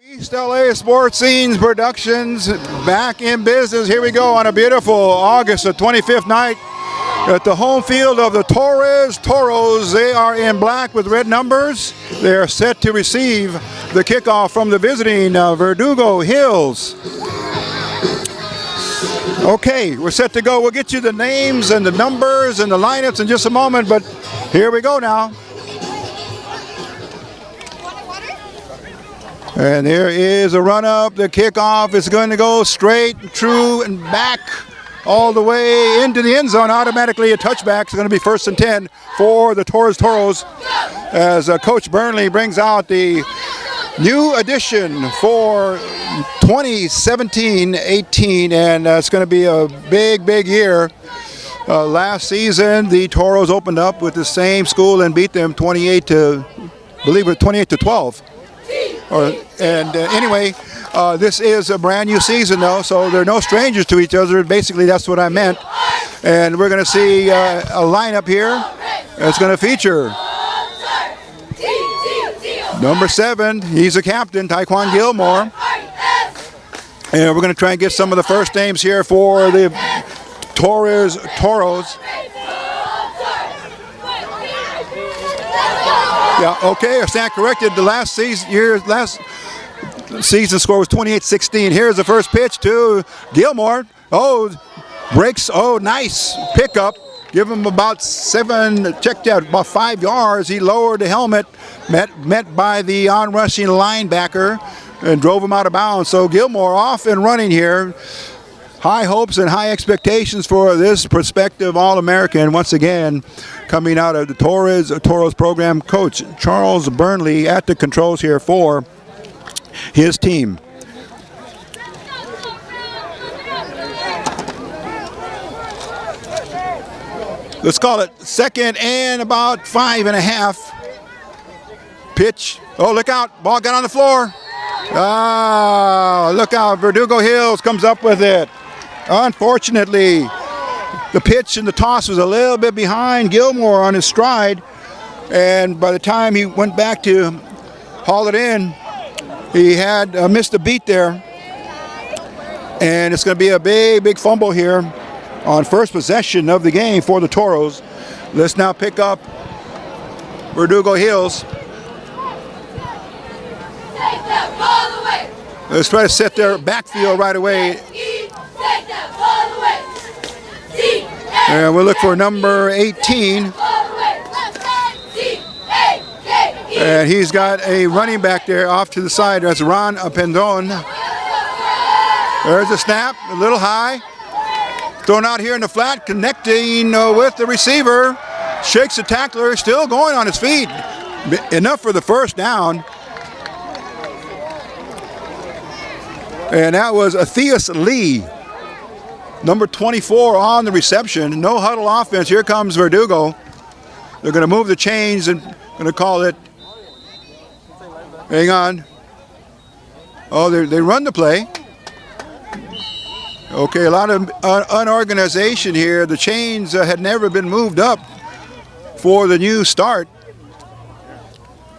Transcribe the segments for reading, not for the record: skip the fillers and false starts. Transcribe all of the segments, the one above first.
East LA Sports Scenes Productions back in business. Here we go on a beautiful August the 25th night at the home field of the Torres. Toros, they are in black with red numbers. They are set to receive the kickoff from the visiting Verdugo Hills. Okay, we're set to go. We'll get you the names and the numbers and the lineups in just a moment, but here we go now. And there is a run-up. The kickoff is going to go straight, true, and back all the way into the end zone. Automatically a touchback. It's going to be 1st and 10 for the Toros as Coach Burnley brings out the new addition for 2017-18, and it's going to be a big year. Last season, the Toros opened up with the same school and beat them 28 to 12. Anyway, this is a brand new season, though, so they're no strangers to each other. Basically, that's what I meant. And we're going to see a lineup here. It's going to feature number 7. He's a captain, Taekwon Gilmore. And we're going to try and get some of the first names here for the Toros. Yeah, okay, I stand corrected. The last season score was 28-16. Here's the first pitch to Gilmore. Oh, breaks. Oh, nice pickup. Give him about 5 yards. He lowered the helmet, met by the on-rushing linebacker, and drove him out of bounds. So Gilmore off and running here. High hopes and high expectations for this prospective All-American. Once again, coming out of the Toros program, Coach Charles Burnley at the controls here for his team. Let's call it 2nd and about 5.5. Pitch. Oh, look out. Ball got on the floor. Ah, look out. Verdugo Hills comes up with it. Unfortunately, the pitch and the toss was a little bit behind Gilmore on his stride, and by the time he went back to haul it in, he had missed a beat there, and it's going to be a big fumble here on first possession of the game for the Toros. Let's now pick up Verdugo Hills. Let's try to set their backfield right away. And we'll look for number 18. And he's got a running back there off to the side. That's Ron Pendon. There's a snap, a little high. Thrown out here in the flat, connecting with the receiver. Shakes the tackler, still going on his feet. Enough for the first down. And that was Atheus Lee. Number 24 on the reception. No huddle offense. Here comes Verdugo. They're going to move the chains and going to call it. Hang on. Oh, they run the play. Okay, a lot of unorganization here. The chains had never been moved up for the new start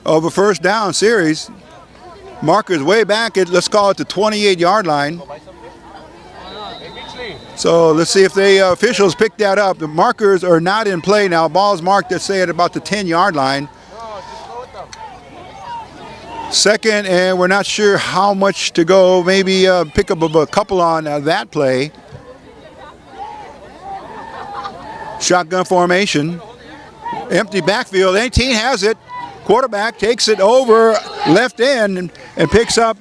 of a first down series. Markers way back at, let's call it the 28-yard line. So let's see if the officials pick that up. The markers are not in play now. Ball's marked, let's say, at about the 10-yard line. 2nd, and we're not sure how much to go. Maybe pick up a couple on that play. Shotgun formation. Empty backfield. 18 has it. Quarterback takes it over left end and picks up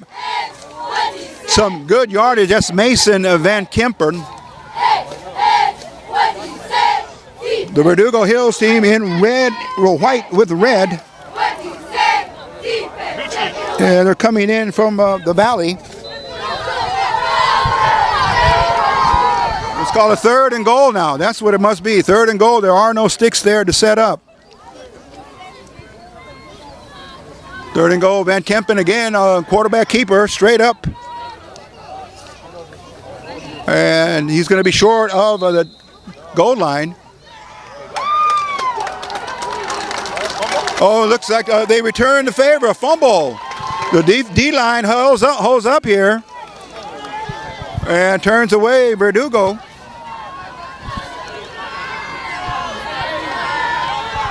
some good yardage. That's Mason Van Kemper. The Verdugo Hills team in red, or white with red. And they're coming in from the valley. Let's call it 3rd and goal now. That's what it must be. 3rd and goal. There are no sticks there to set up. 3rd and goal. Van Kempen again, quarterback keeper, straight up. And he's going to be short of the goal line. Oh, looks like they return the favor, a fumble. The D-line holds up here and turns away Verdugo.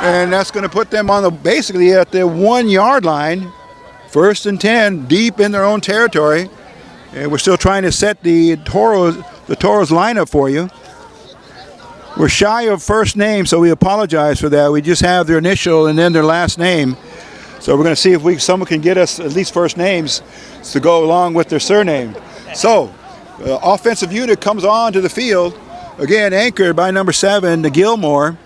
And that's going to put them on basically at the 1 yard line. 1st and 10, deep in their own territory. And we're still trying to set the Toros lineup for you. We're shy of first name, so we apologize for that. We just have their initial and then their last name. So we're going to see if someone can get us at least first names to go along with their surname. So, the offensive unit comes on to the field. Again, anchored by number 7, the Gilmore.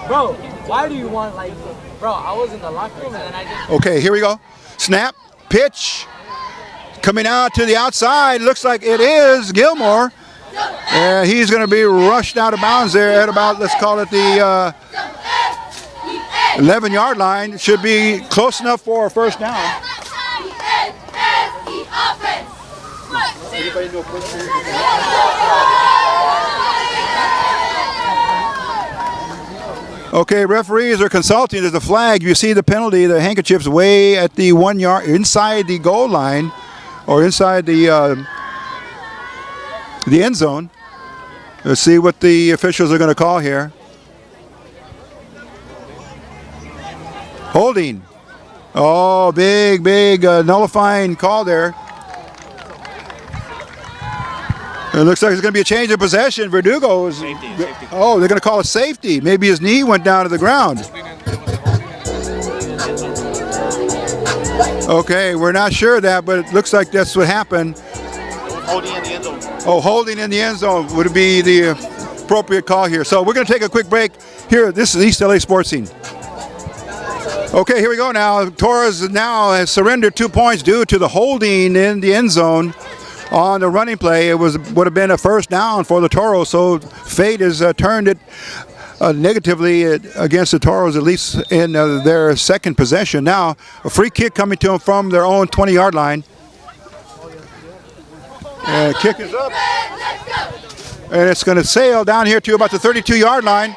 Bro, why do you want bro, I was in the locker room and then I just... Okay, here we go. Snap, pitch. Coming out to the outside, looks like it is Gilmore. And he's going to be rushed out of bounds there at about, let's call it the 11-yard line. It should be close enough for a first down. Okay, referees are consulting. There's a flag. You see the penalty. The handkerchief's way at the 1 yard, inside the goal line, or inside the end zone. Let's see what the officials are going to call here. Holding. Oh, big nullifying call there. It looks like it's going to be a change of possession. Verdugo is... Safety. Oh, they're going to call it safety. Maybe his knee went down to the ground. Okay, we're not sure of that, but it looks like that's what happened. Holding in the end zone. Oh, holding in the end zone would be the appropriate call here. So we're going to take a quick break here. This is East LA Sports Scene. Okay, here we go now. Torres now has surrendered 2 points due to the holding in the end zone. On the running play, it would have been a first down for the Toros, so fate has turned it negatively against the Toros, at least in their second possession. Now, a free kick coming to them from their own 20-yard line. And kick is up. And it's going to sail down here to about the 32-yard line.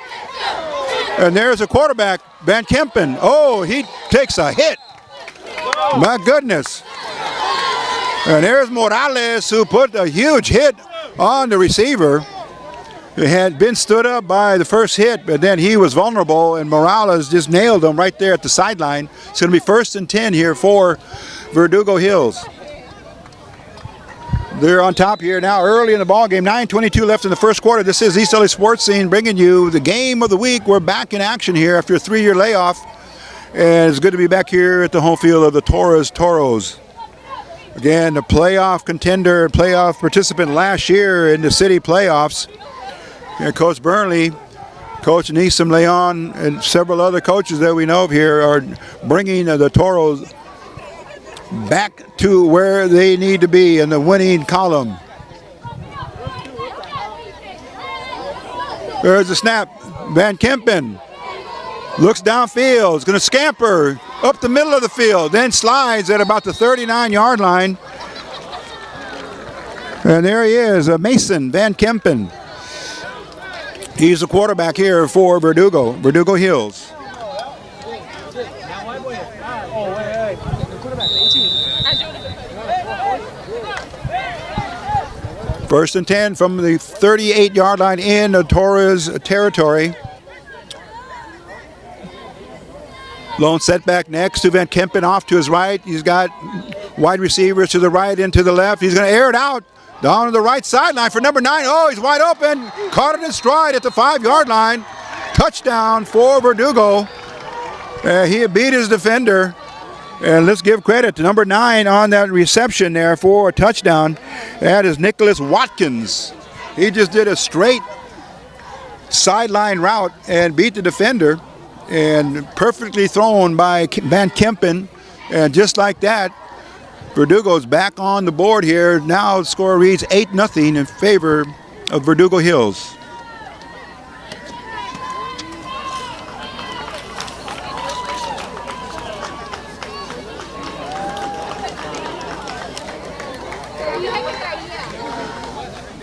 And there's a quarterback, Van Kempen. Oh, he takes a hit. My goodness. And there's Morales, who put a huge hit on the receiver. It had been stood up by the first hit, but then he was vulnerable, and Morales just nailed him right there at the sideline. It's going to be 1st and 10 here for Verdugo Hills. They're on top here now early in the ball game. 9:22 left in the first quarter. This is East LA Sports Scene bringing you the game of the week. We're back in action here after a 3-year layoff. And it's good to be back here at the home field of the Toros. Again, the playoff contender, playoff participant last year in the city playoffs. And Coach Burnley, Coach Nisam Leon, and several other coaches that we know of here are bringing the Toros back to where they need to be in the winning column. There's a snap. Van Kempen looks downfield. Is going to scamper up the middle of the field, then slides at about the 39-yard line. And there he is, Mason Van Kempen. He's the quarterback here for Verdugo Hills. First and 10 from the 38-yard line in the Torres territory. Lone setback next to Van Kempen off to his right. He's got wide receivers to the right and to the left. He's going to air it out down to the right sideline for number 9. Oh, he's wide open. Caught it in stride at the 5-yard line. Touchdown for Verdugo. He beat his defender. And let's give credit to number 9 on that reception there for a touchdown. That is Nicholas Watkins. He just did a straight sideline route and beat the defender. And perfectly thrown by Van Kempen. And just like that, Verdugo's back on the board here. Now the score reads 8-0 in favor of Verdugo Hills.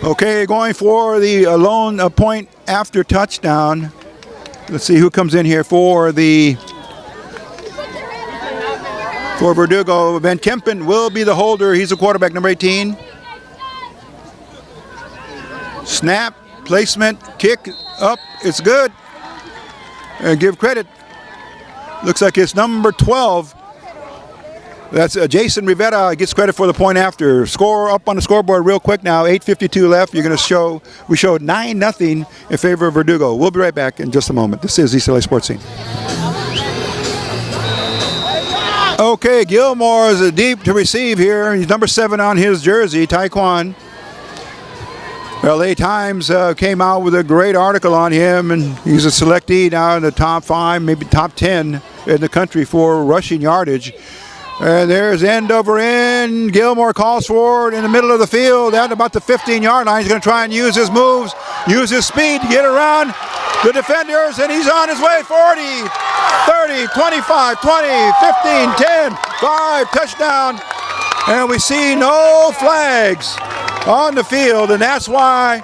Okay, going for the lone point after touchdown. Let's see who comes in here for Verdugo. Van Kempen will be the holder. He's the quarterback, number 18. Snap, placement, kick up. It's good. And give credit. Looks like it's number 12. That's Jason Rivera gets credit for the point after. Score up on the scoreboard real quick now. 8:52 left. You're going to show we showed 9-0 in favor of Verdugo. We'll be right back in just a moment. This is East LA Sports Scene. Okay, Gilmore is deep to receive here. He's number 7 on his jersey, Taekwon. LA Times came out with a great article on him, and he's a selectee now in the top 5, maybe top 10 in the country for rushing yardage. And there's end over end. Gilmore calls forward in the middle of the field at about the 15-yard line. He's going to try and use his moves, use his speed to get around the defenders, and he's on his way. 40, 30, 25, 20, 15, 10, 5, touchdown. And we see no flags on the field, and that's why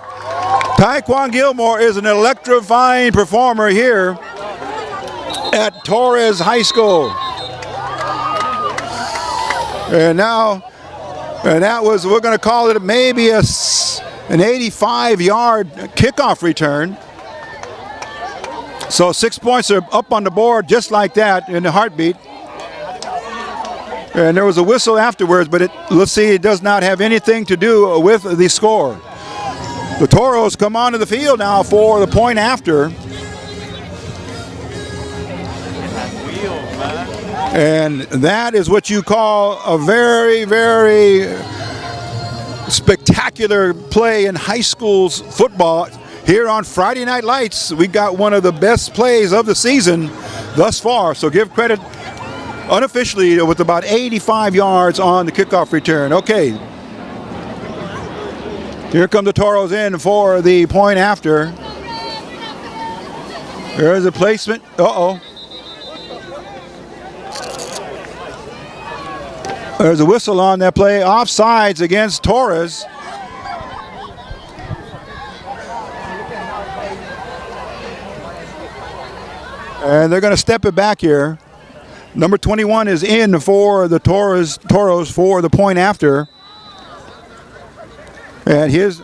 Taekwon Gilmore is an electrifying performer here at Torres High School. And that was, we're going to call it maybe an 85-yard kickoff return. So 6 points are up on the board just like that in a heartbeat. And there was a whistle afterwards, but let's see, it does not have anything to do with the score. The Toros come onto the field now for the point after. And that is what you call a very, very spectacular play in high school's football. Here on Friday Night Lights, we got one of the best plays of the season thus far. So give credit unofficially with about 85 yards on the kickoff return. Okay. Here come the Toros in for the point after. There's a placement. Uh-oh. There's a whistle on that play. Offsides against Torres. And they're going to step it back here. Number 21 is in for the Toros for the point after. And his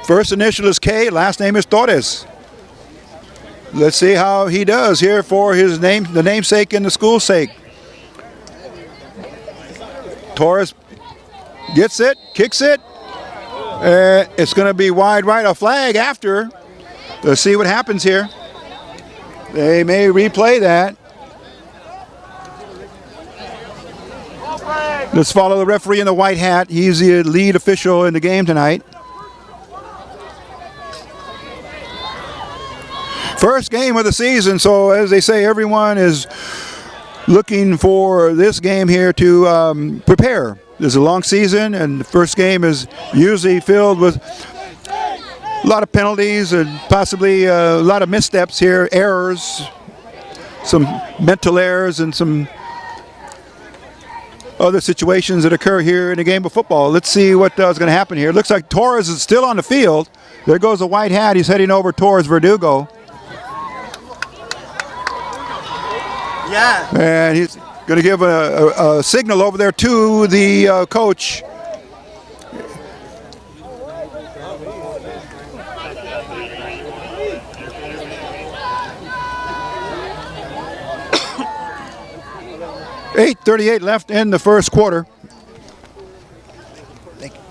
first initial is K, last name is Torres. Let's see how he does here for his name, the namesake and the school's sake. Torres gets it, kicks it. It's going to be wide right, a flag after. Let's see what happens here. They may replay that. Let's follow the referee in the white hat. He's the lead official in the game tonight. First game of the season, so as they say, everyone is looking for this game here to prepare. There's a long season, and the first game is usually filled with a lot of penalties and possibly a lot of missteps here, errors, some mental errors, and some other situations that occur here in a game of football. Let's see what is going to happen here. It looks like Torres is still on the field. There goes the white hat. He's heading over towards Verdugo. Yeah. And he's going to give a signal over there to the coach. .38 left in the first quarter. Thank you.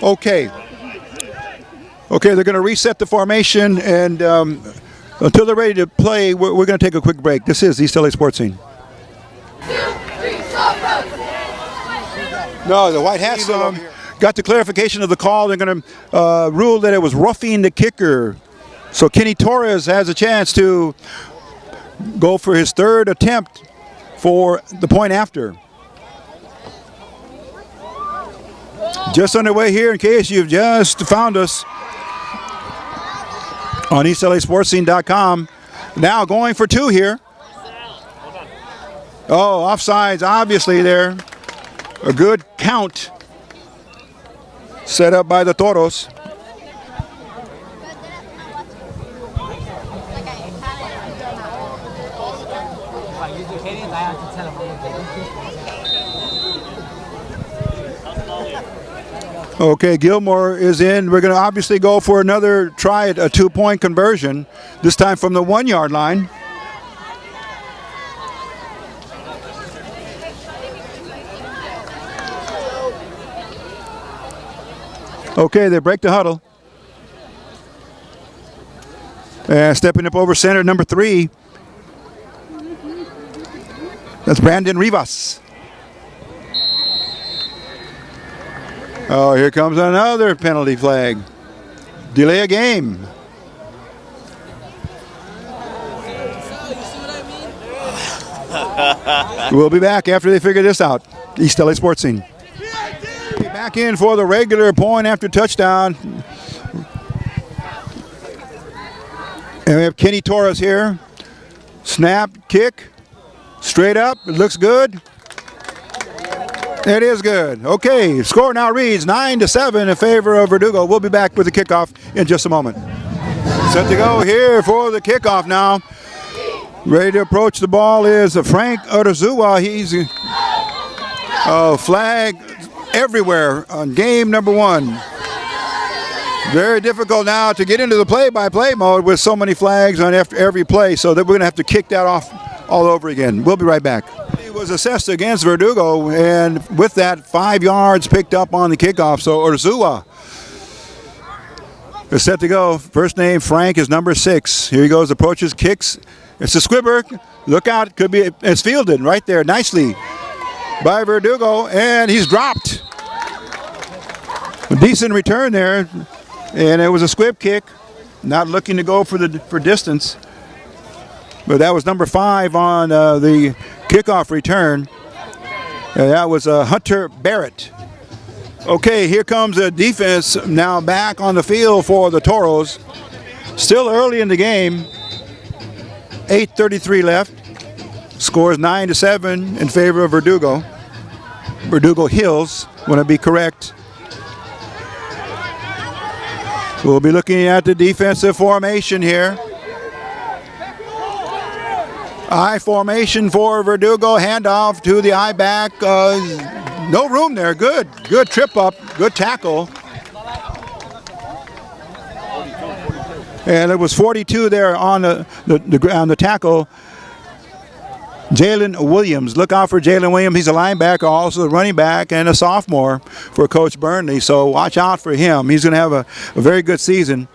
Okay, they're going to reset the formation, and until they're ready to play, we're going to take a quick break. This is East LA Sports Scene. No, the white hats got the clarification of the call. They're going to rule that it was roughing the kicker. So Kenny Torres has a chance to go for his third attempt for the point after. Just underway here in case you've just found us on EastLASportsScene.com. Now going for two here. Oh, offsides obviously there. A good count set up by the Toros. Okay, Gilmore is in. We're going to obviously go for another try at a 2-point conversion, this time from the 1-yard line. Okay, they break the huddle. And stepping up over center, number 3. That's Brandon Rivas. Oh, here comes another penalty flag. Delay a game. We'll be back after they figure this out. East LA Sports Scene. Back in for the regular point after touchdown. And we have Kenny Torres here. Snap, kick, straight up. It looks good. It is good. Okay, score now reads 9-7 in favor of Verdugo. We'll be back with the kickoff in just a moment. Set to go here for the kickoff now. Ready to approach the ball is Frank Orzua. He's flag everywhere on game number 1. Very difficult now to get into the play-by-play mode with so many flags on every play, so that we're going to have to kick that off all over again. We'll be right back. Was assessed against Verdugo, and with that 5 yards picked up on the kickoff. So Orzua is set to go. First name Frank is number 6. Here he goes, approaches, kicks. It's a squibber. Look out, could be. It's fielded right there nicely by Verdugo, and he's dropped. A decent return there, and it was a squib kick. Not looking to go for distance. But that was number 5 on the kickoff return. That was Hunter Barrett. Okay, here comes the defense now back on the field for the Toros. Still early in the game. 8:33 left. Score is 9-7 in favor of Verdugo. Verdugo Hills, want to be correct. We'll be looking at the defensive formation here. I formation for Verdugo, handoff to the I back. No room there. Good trip up, good tackle. And it was 42 there on the tackle. Jalen Williams. Look out for Jalen Williams. He's a linebacker, also a running back, and a sophomore for Coach Burnley. So watch out for him. He's going to have a very good season.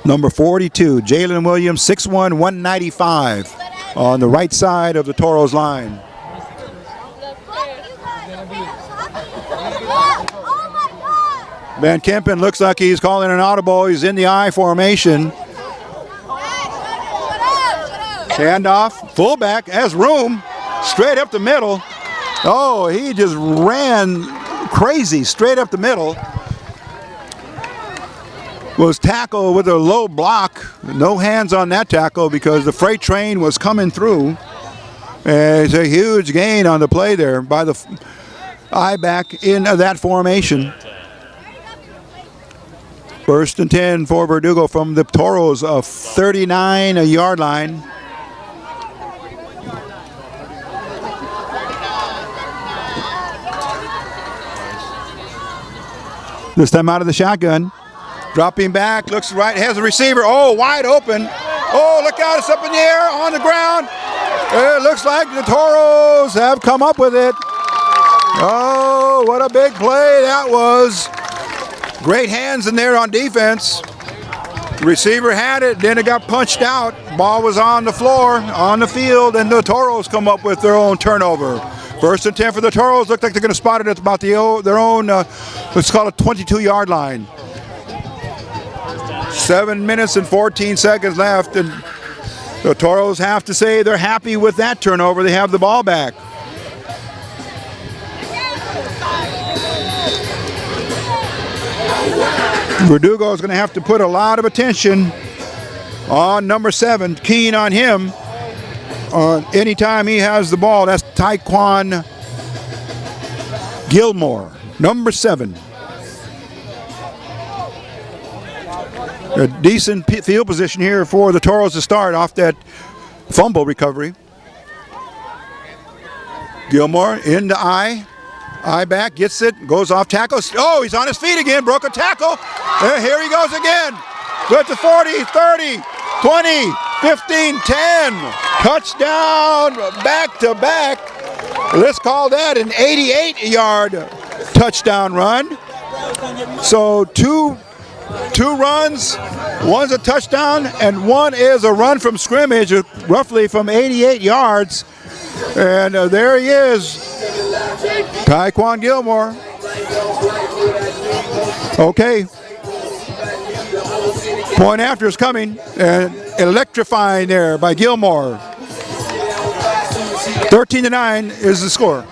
Number 42, Jalen Williams, 6'1", 195 on the right side of the Toros line. Van Kempen looks like he's calling an audible. He's in the I formation. Handoff, fullback has room, straight up the middle. Oh, he just ran crazy straight up the middle. Was tackled with a low block. No hands on that tackle because the freight train was coming through. And it's a huge gain on the play there by the I back in that formation. 1st and 10 for Verdugo from the Toros of 39-yard line. This time out of the shotgun. Dropping back, looks right, has a receiver. Oh, wide open. Oh, look out, it's up in the air, on the ground. It looks like the Toros have come up with it. Oh, what a big play that was. Great hands in there on defense. Receiver had it, then it got punched out. Ball was on the floor, on the field, and the Toros come up with their own turnover. 1st and 10 for the Toros. Look like they're going to spot it at about their own, let's call it 22-yard line. 7 minutes and 14 seconds left, and the Toros have to say they're happy with that turnover. They have the ball back. Verdugo is going to have to put a lot of attention on number 7, keen on him. Anytime he has the ball, that's Taekwon Gilmore. number 7. A decent field position here for the Toros to start off that fumble recovery. Gilmore into I back, gets it, goes off tackle. Oh, he's on his feet again, broke a tackle. Here he goes again. Good to 40, 30, 20, 15, 10. Touchdown, back to back. Let's call that an 88-yard touchdown run. So two runs, one's a touchdown, and one is a run from scrimmage, roughly from 88 yards. And there he is, Tyquan Gilmore. Okay. Point after is coming, and electrifying there by Gilmore. 13-9 is the score.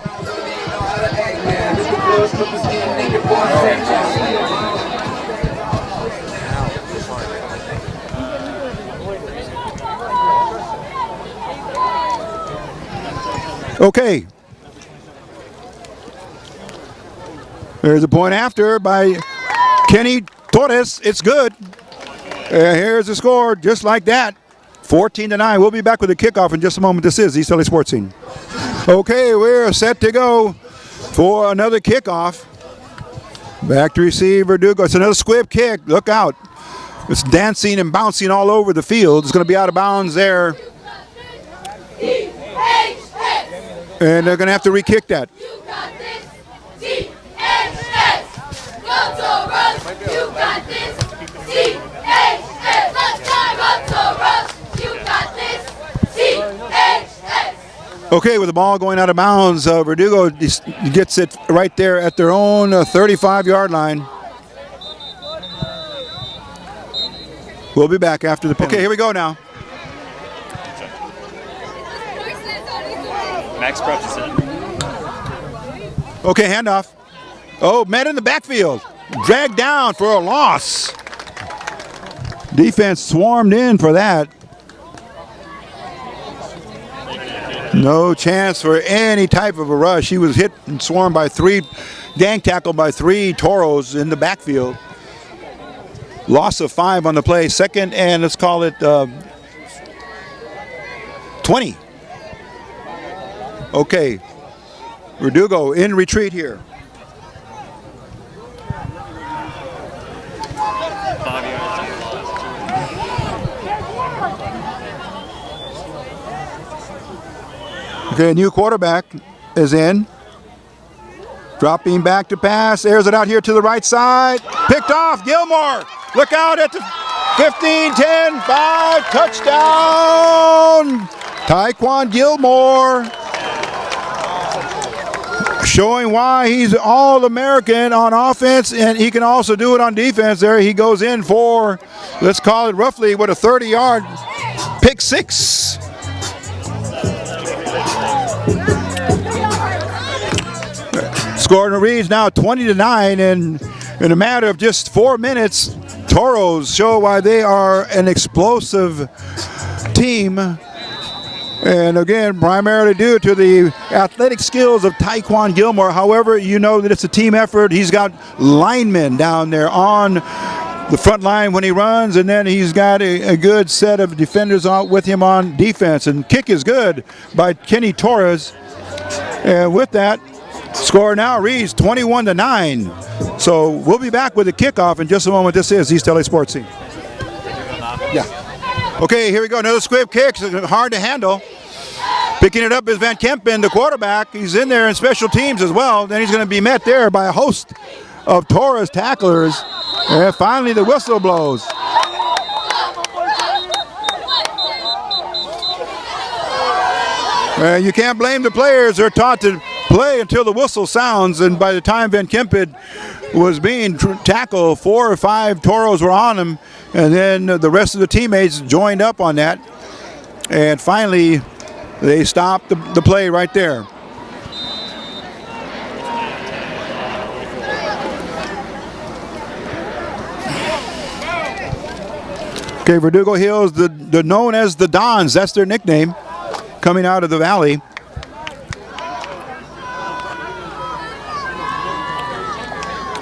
Okay. There's a point after by Kenny Torres. It's good. Here's the score, just like that. 14-9. We'll be back with the kickoff in just a moment. This is East LA Sports Scene. Okay, we're set to go for another kickoff. Back to receive Verdugo. It's another squib kick. Look out. It's dancing and bouncing all over the field. It's going to be out of bounds there. And they're going to have to re-kick that. You got this. D-H-S. Go Toros. You got this. D-H-S. Let's go Toros. You got this. D-H-S. Okay, with the ball going out of bounds, Verdugo gets it right there at their own 35-yard line. We'll be back after the penalty. Okay, here we go now. Max Precious in. Okay, handoff. Oh, met in the backfield. Dragged down for a loss. Defense swarmed in for that. No chance for any type of a rush. He was hit and swarmed by gang tackled by 3 Toros in the backfield. Loss of 5 on the play. Second and let's call it 20. Okay, Verdugo in retreat here. Okay, new quarterback is in. Dropping back to pass, airs it out here to the right side. Picked off, Gilmore. Look out at the 15, 10, 5, touchdown. Tyquan Gilmore. Showing why he's All-American on offense, and he can also do it on defense there. He goes in for, let's call it roughly, a 30-yard pick 6. Scoring reads now 20-9, and in a matter of just 4 minutes, Toros show why they are an explosive team. And again, primarily due to the athletic skills of Tyquan Gilmore. However, you know that it's a team effort. He's got linemen down there on the front line when he runs, and then he's got a good set of defenders out with him on defense. And kick is good by Kenny Torres. And with that, score now reads 21-9. So we'll be back with the kickoff in just a moment. This is East LA Sports Scene. Yeah. Okay, here we go. Another squib kick. Hard to handle. Picking it up is Van Kempen, the quarterback. He's in there in special teams as well. Then he's going to be met there by a host of Torres tacklers. And finally the whistle blows. You can't blame the players. They're taught to play until the whistle sounds. And by the time Van Kempen was being tackled, 4 or 5 Toros were on him. And then the rest of the teammates joined up on that. And finally, they stopped the play right there. Okay, Verdugo Hills, they're known as the Dons. That's their nickname, coming out of the valley.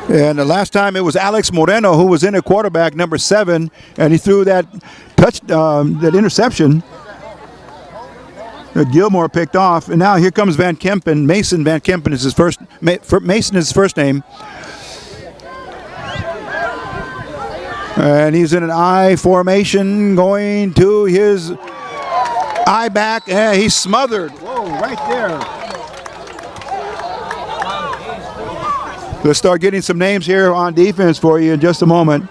And the last time it was Alex Moreno who was in at quarterback, number 7, and he threw that that interception that Gilmore picked off. And now here comes Van Kempen. Mason Van Kempen is his first. Mason is his first name. And he's in an I formation going to his I back. And he's smothered. Whoa, right there. Let's start getting some names here on defense for you in just a moment.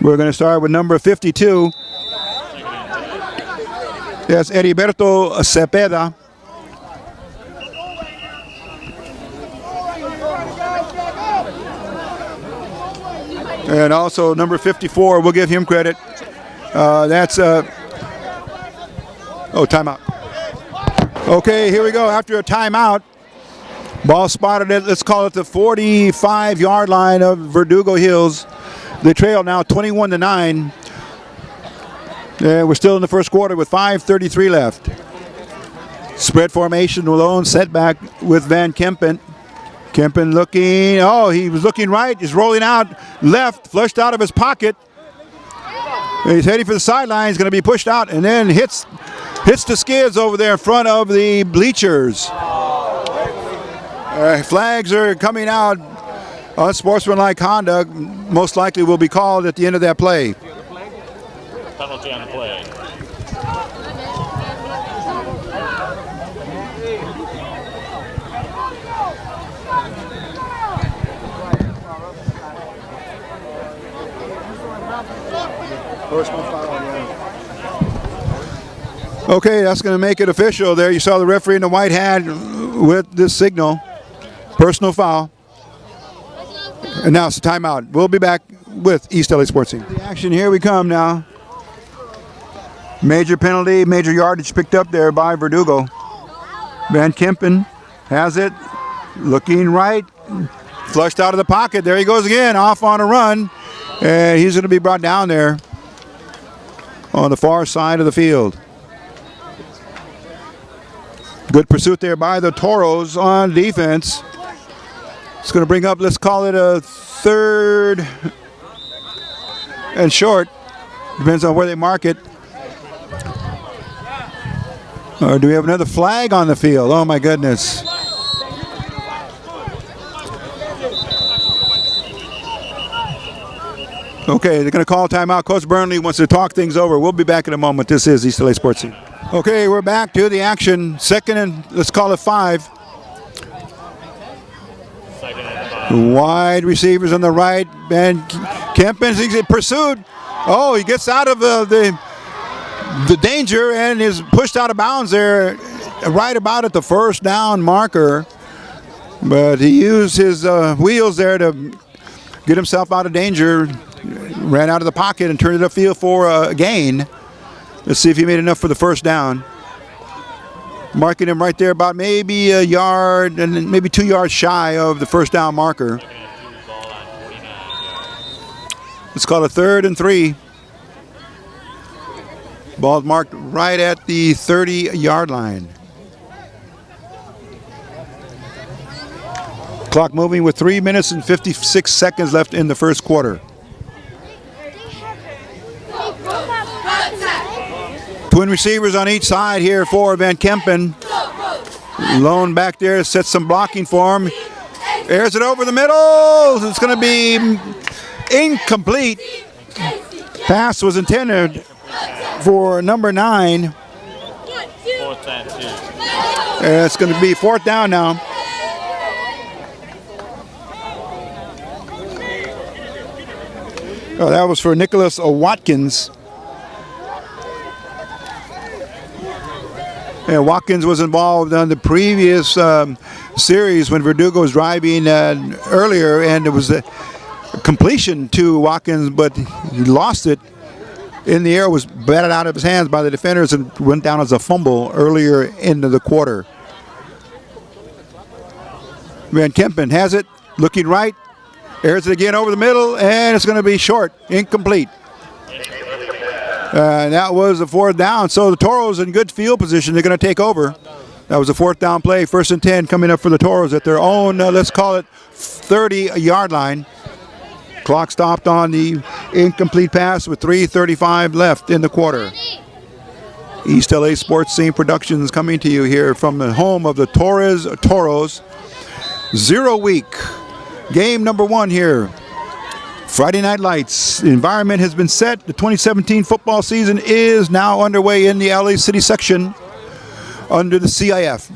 We're going to start with number 52. That's Heriberto Cepeda. And also number 54, we'll give him credit. That's timeout. Okay, here we go. After a timeout, ball spotted at, let's call it the 45-yard line of Verdugo Hills. They trail now 21-9. And we're still in the first quarter with 5:33 left. Spread formation, lone setback with Van Kempen. Kempen looking, he was looking right. He's rolling out left, flushed out of his pocket. And he's heading for the sideline. He's going to be pushed out and then hits the skids over there in front of the bleachers. Flags are coming out. Unsportsmanlike conduct most likely will be called at the end of that play. Penalty on the play. Okay, that's going to make it official there. You saw the referee in the white hat with this signal. Personal foul. And now it's a timeout. We'll be back with East LA Sports Team. The action, here we come now. Major penalty, major yardage picked up there by Verdugo. Van Kempen has it. Looking right. Flushed out of the pocket. There he goes again, off on a run. And he's going to be brought down there on the far side of the field. Good pursuit there by the Toros on defense. It's going to bring up, let's call it a 3rd and short. Depends on where they mark it. Or do we have another flag on the field? Oh my goodness. Okay, they're going to call timeout. Coach Burnley wants to talk things over. We'll be back in a moment. This is East LA Sports Team. Okay, we're back to the action. 2nd and, let's call it 5. Wide receivers on the right. Van Kempen is pursued. Oh, he gets out of the danger and is pushed out of bounds there right about at the first down marker. But he used his wheels there to get himself out of danger. Ran out of the pocket and turned it upfield for a gain. Let's see if he made enough for the first down. Marking him right there about maybe a yard and maybe 2 yards shy of the first down marker. Let's call it 3rd and 3. Ball marked right at the 30-yard line. Clock moving with 3 minutes and 56 seconds left in the first quarter. Twin receivers on each side here for Van Kempen. Lone back there sets some blocking for him. Airs it over the middle. It's going to be incomplete. Pass was intended for number 9. 4th and 2. It's going to be 4th down now. Oh, that was for Nicholas Watkins. And Watkins was involved on the previous series when Verdugo was driving earlier, and it was a completion to Watkins, but he lost it in the air, was batted out of his hands by the defenders and went down as a fumble earlier into the quarter. Van Kempen has it, looking right, airs it again over the middle, and it's going to be short, incomplete. That was the 4th down. So the Toros in good field position. They're going to take over. That was a 4th down play. 1st and 10 coming up for the Toros at their own, let's call it 30-yard line. Clock stopped on the incomplete pass with 3:35 left in the quarter. East LA Sports Scene Productions coming to you here from the home of the Torres Toros. 0 week. Game number 1 here. Friday Night Lights. The environment has been set. The 2017 football season is now underway in the LA City section under the CIF.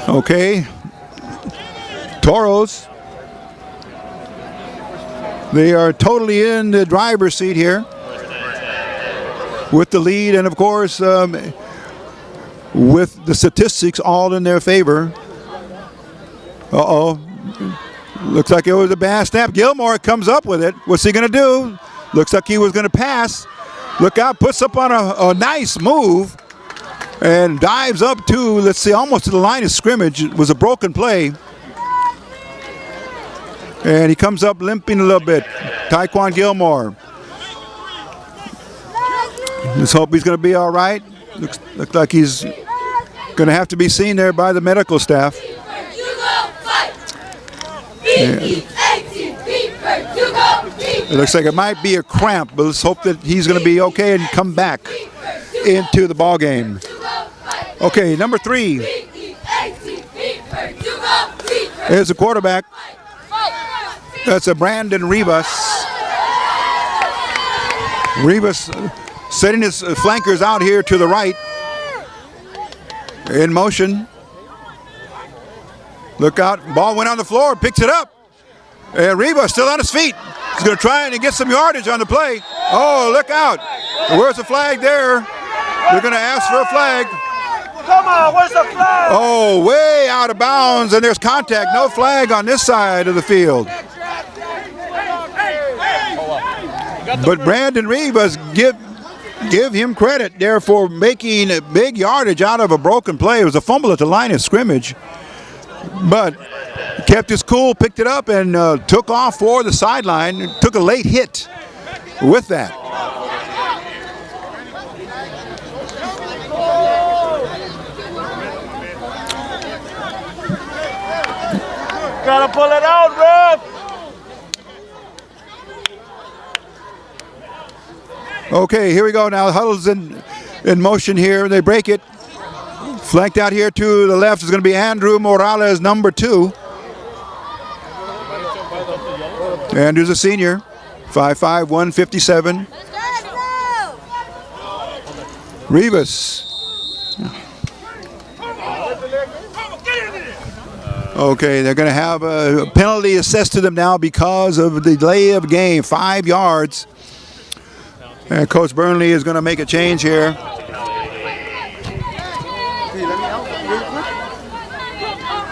Okay. Toros. They are totally in the driver's seat here with the lead, and of course with the statistics all in their favor. Looks like it was a bad snap. Gilmore comes up with it. What's he going to do? Looks like he was going to pass. Look out, puts up on a nice move and dives up to, let's see, almost to the line of scrimmage. It was a broken play. And he comes up limping a little bit. Tyquan Gilmore. Let's hope he's going to be all right. Looks like he's going to have to be seen there by the medical staff. It looks like it might be a cramp, but let's hope that he's going to be okay and come back into the ball game. Okay, number 3 is the quarterback. That's a Brandon Rivas. Rivas setting his flankers out here to the right. In motion. Look out, ball went on the floor, picks it up. And Rivas still on his feet. He's going to try and get some yardage on the play. Oh, look out. Where's the flag there? They're going to ask for a flag. Come on, where's the flag? Oh, way out of bounds, and there's contact. No flag on this side of the field. But Brandon Rivas, give him credit there for making a big yardage out of a broken play. It was a fumble at the line of scrimmage. But kept his cool, picked it up, and took off for the sideline. Took a late hit with that. Gotta pull it out, ref. Okay, here we go now. Huddle's in motion here. They break it. Flanked out here to the left is going to be Andrew Morales, number 2. Andrew's a senior, 5'5", 157. Rivas. Okay, they're going to have a penalty assessed to them now because of the delay of game, 5 yards. And Coach Burnley is going to make a change here.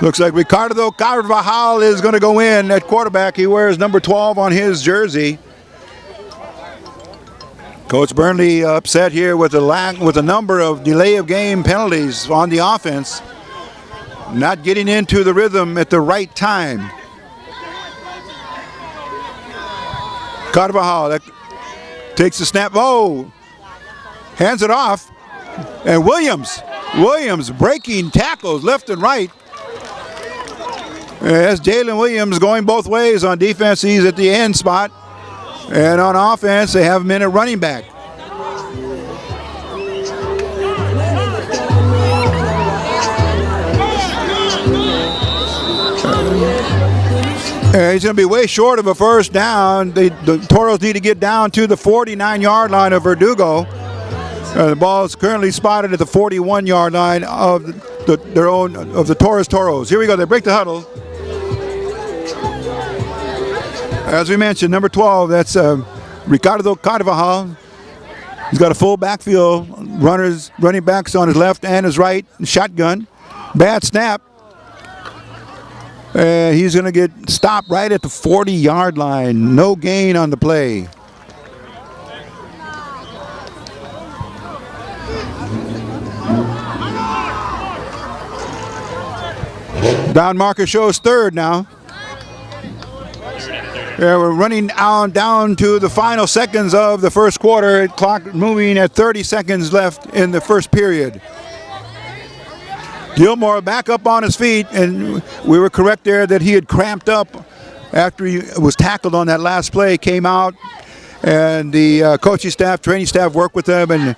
Looks like Ricardo Carvajal is going to go in at quarterback. He wears number 12 on his jersey. Coach Burnley upset here with a number of delay of game penalties on the offense. Not getting into the rhythm at the right time. Carvajal takes the snap. Oh, hands it off. And Williams breaking tackles left and right. That's Jalen Williams going both ways. On defense, he's at the end spot. And on offense, they have him in at running back. He's going to be way short of a first down. The Toros need to get down to the 49-yard line of Verdugo. The ball is currently spotted at the 41-yard line of the Torres Toros. Here we go. They break the huddle. As we mentioned, number 12, that's Ricardo Carvajal. He's got a full backfield, running backs on his left and his right, shotgun. Bad snap. And he's going to get stopped right at the 40-yard line. No gain on the play. Down marker shows third now. We're running down to the final seconds of the first quarter. Clock moving at 30 seconds left in the first period. Gilmore back up on his feet, and we were correct there that he had cramped up after he was tackled on that last play, came out, and the coaching staff, training staff worked with him and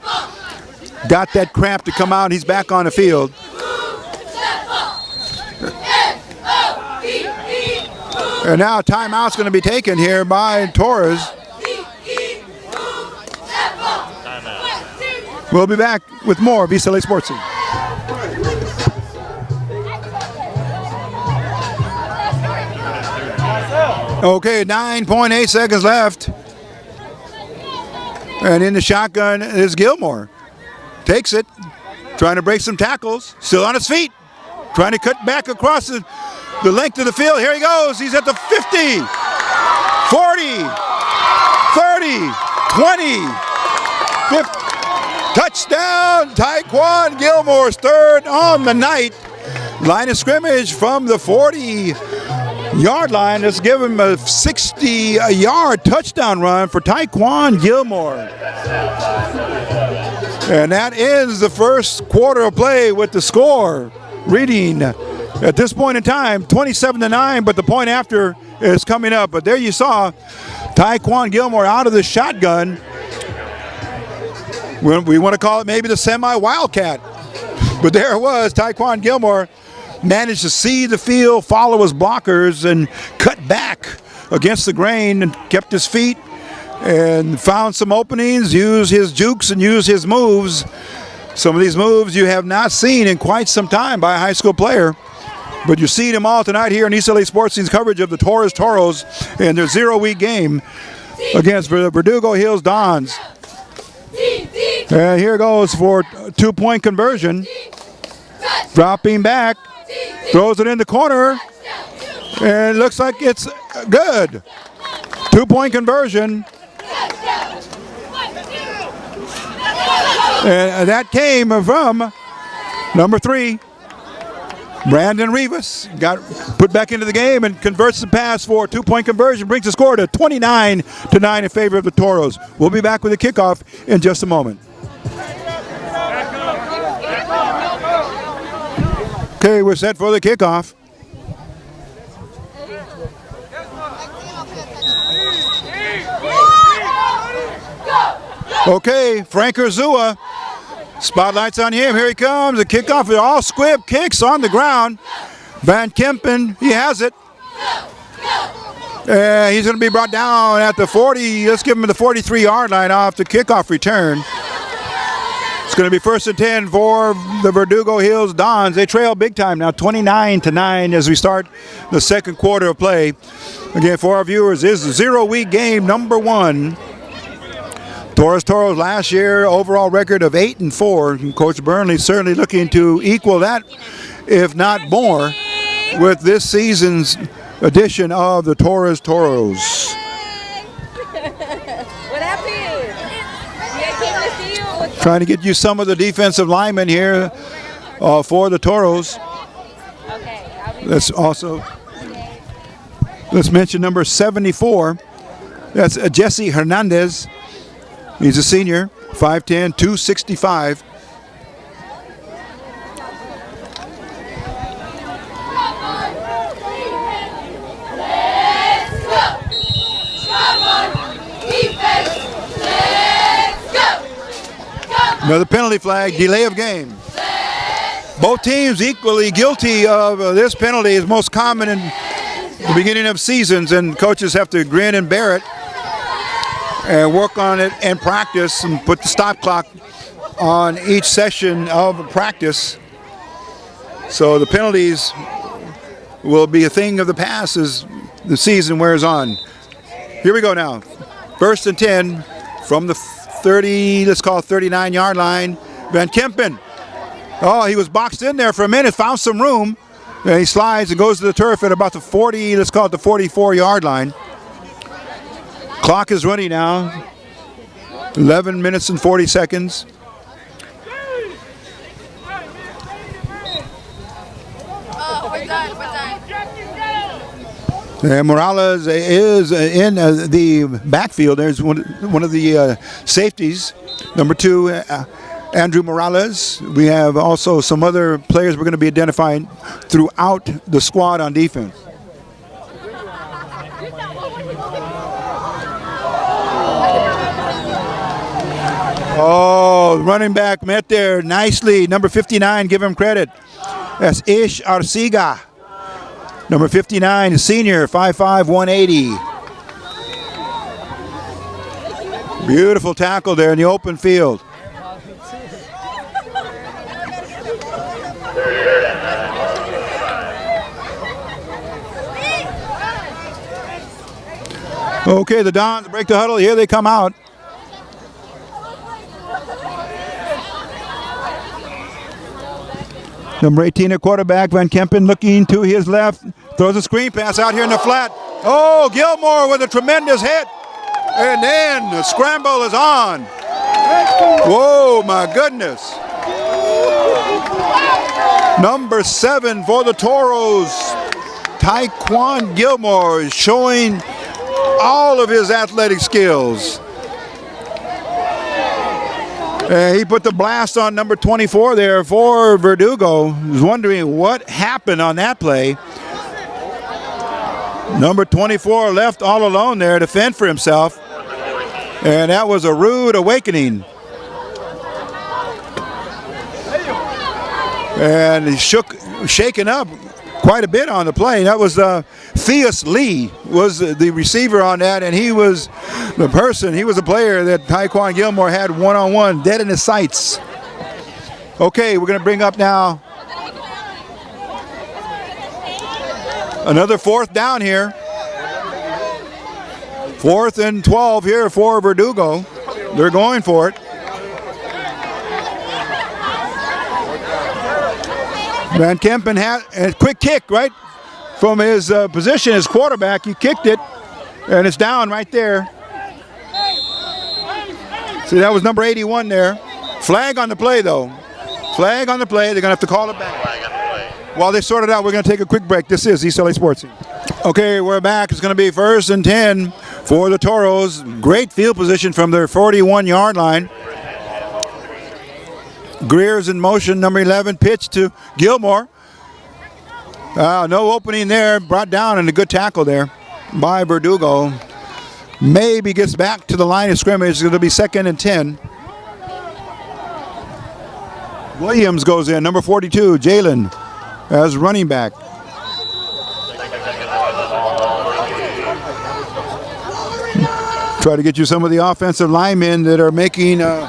got that cramp to come out. He's back on the field. And now a timeout's going to be taken here by Torres. We'll be back with more Visa LA Sports Scene. Okay, 9.8 seconds left. And in the shotgun is Gilmore. Takes it, trying to break some tackles, still on his feet, trying to cut back across the length of the field. Here he goes. He's at the 50, 40, 30, 20, 50. Touchdown, Taekwon Gilmore's third on the night. Line of scrimmage from the 40-yard line. Let's give him a 60-yard touchdown run for Taekwon Gilmore. And that ends the first quarter of play with the score reading at this point in time 27-9, but the point after is coming up. But there you saw Taekwon Gilmore out of the shotgun. We want to call it maybe the semi-wildcat. But there it was. Taekwon Gilmore managed to see the field, follow his blockers, and cut back against the grain and kept his feet and found some openings, used his jukes and used his moves. Some of these moves you have not seen in quite some time by a high school player. But you see them all tonight here in East LA Sports Scene's coverage of the Toros in their 0-week game against the Verdugo Hills Dons. And here goes for a 2-point conversion. Dropping back, throws it in the corner, and it looks like it's good. 2-point conversion. And that came from number 3. Brandon Rivas got put back into the game and converts the pass for a 2-point conversion, brings the score to 29-9 in favor of the Toros. We'll be back with the kickoff in just a moment. Okay, we're set for the kickoff. Okay, Frank Urzua. Spotlight's on him. Here he comes. The kickoff. All squib kicks on the ground. Van Kempen, he has it. He's going to be brought down at the 40. Let's give him the 43-yard line off the kickoff return. It's going to be 1st and 10 for the Verdugo Hills Dons. They trail big time now, 29-9 as we start the second quarter of play. Again, for our viewers, this is 0-week game number 1. Toros last year, overall record of 8-4. Coach Burnley certainly looking to equal that, if not more, with this season's edition of the Toros. What happened? Trying to get you some of the defensive linemen here for the Toros. Let's mention number 74. That's Jesse Hernandez. He's a senior, 5'10", 265. Another penalty flag, delay of game. Both teams equally guilty of this penalty. Is most common in the beginning of seasons, and coaches have to grin and bear it and work on it and practice and put the stop clock on each session of practice. So the penalties will be a thing of the past as the season wears on. Here we go now. 1st and 10 from the 30, let's call it 39-yard line. Van Kempen. Oh, he was boxed in there for a minute, found some room. And he slides and goes to the turf at about the 40, let's call it the 44-yard line. Clock is running now. 11 minutes and 40 seconds. We're done. And Morales is in the backfield. There's one of the safeties, number 2, Andrew Morales. We have also some other players we're going to be identifying throughout the squad on defense. Oh, running back met there nicely. Number 59, give him credit. That's Ish Arcega. Number 59, senior, 5'5", 180. Beautiful tackle there in the open field. Okay, the Dons break the huddle. Here they come out. Number 18 at quarterback, Van Kempen looking to his left. Throws a screen pass out here in the flat. Oh, Gilmore with a tremendous hit. And then the scramble is on. Whoa, my goodness. Number 7 for the Toros, Tyquan Gilmore, is showing all of his athletic skills. He put the blast on number 24 there for Verdugo. Was wondering what happened on that play. Number 24 left all alone there to fend for himself. And that was a rude awakening. And he shaken up quite a bit on the play. That was Theus Lee was the receiver on that, and he was the player that Tyquan Gilmore had one-on-one, dead in his sights. Okay, we're going to bring up now another 4th down here. 4th and 12 here for Verdugo. They're going for it. Van Kempen had a quick kick right from his position as quarterback. He kicked it, and it's down right there. See, that was number 81 there. Flag on the play, though. Flag on the play. They're going to have to call it back. While they sort it out, we're going to take a quick break. This is East LA Sports. Okay, we're back. It's going to be 1st and 10 for the Toros. Great field position from their 41-yard line. Greer's in motion, number 11, pitch to Gilmore. No opening there, brought down, and a good tackle there by Verdugo. Maybe gets back to the line of scrimmage. It's going to be 2nd and 10. Williams goes in, number 42, Jalen, as running back. Try to get you some of the offensive linemen that are making a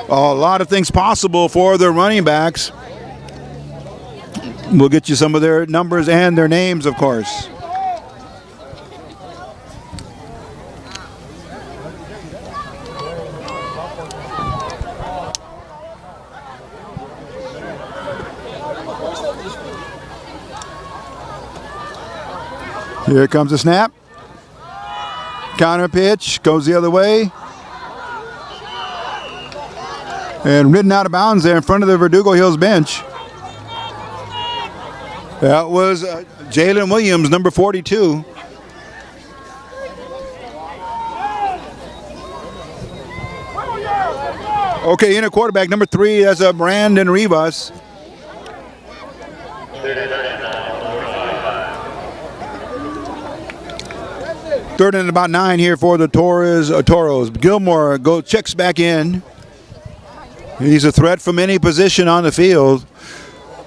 lot of things possible for their running backs. We'll get you some of their numbers and their names, of course. Here comes the snap. Counter pitch, goes the other way. And ridden out of bounds there in front of the Verdugo Hills bench. That was Jalen Williams, number 42. Okay, in a quarterback, number 3, that's Brandon Rivas. Third and about 9 here for the Toros. Gilmore checks back in. He's a threat from any position on the field,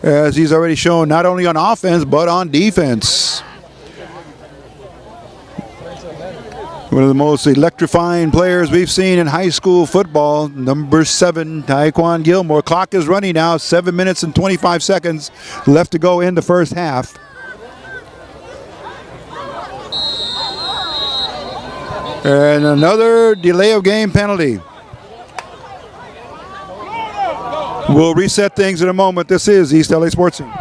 as he's already shown not only on offense but on defense. One of the most electrifying players we've seen in high school football, number 7, Tyquan Gilmore. Clock is running now, 7 minutes and 25 seconds left to go in the first half. And another delay of game penalty. We'll reset things in a moment. This is East LA Sports Scene.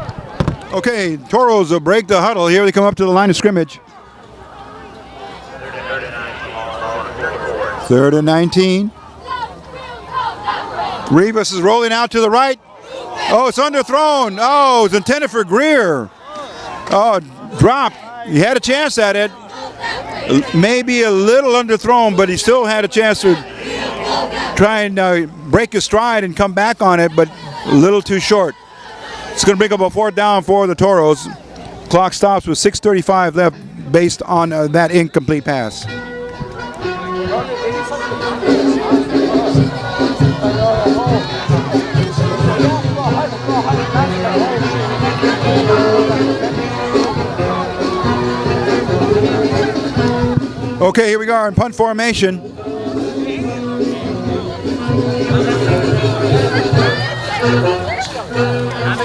Okay, Toros will break the huddle. Here they come up to the line of scrimmage. 3rd and 19. Rivas is rolling out to the right. Oh, it's underthrown. Oh, it's intended for Greer. Oh, dropped. He had a chance at it. Maybe a little underthrown, but he still had a chance to try and break his stride and come back on it, but a little too short. It's going to bring up a 4th down for the Toros. Clock stops with 6:35 left based on that incomplete pass. Okay, here we are in punt formation.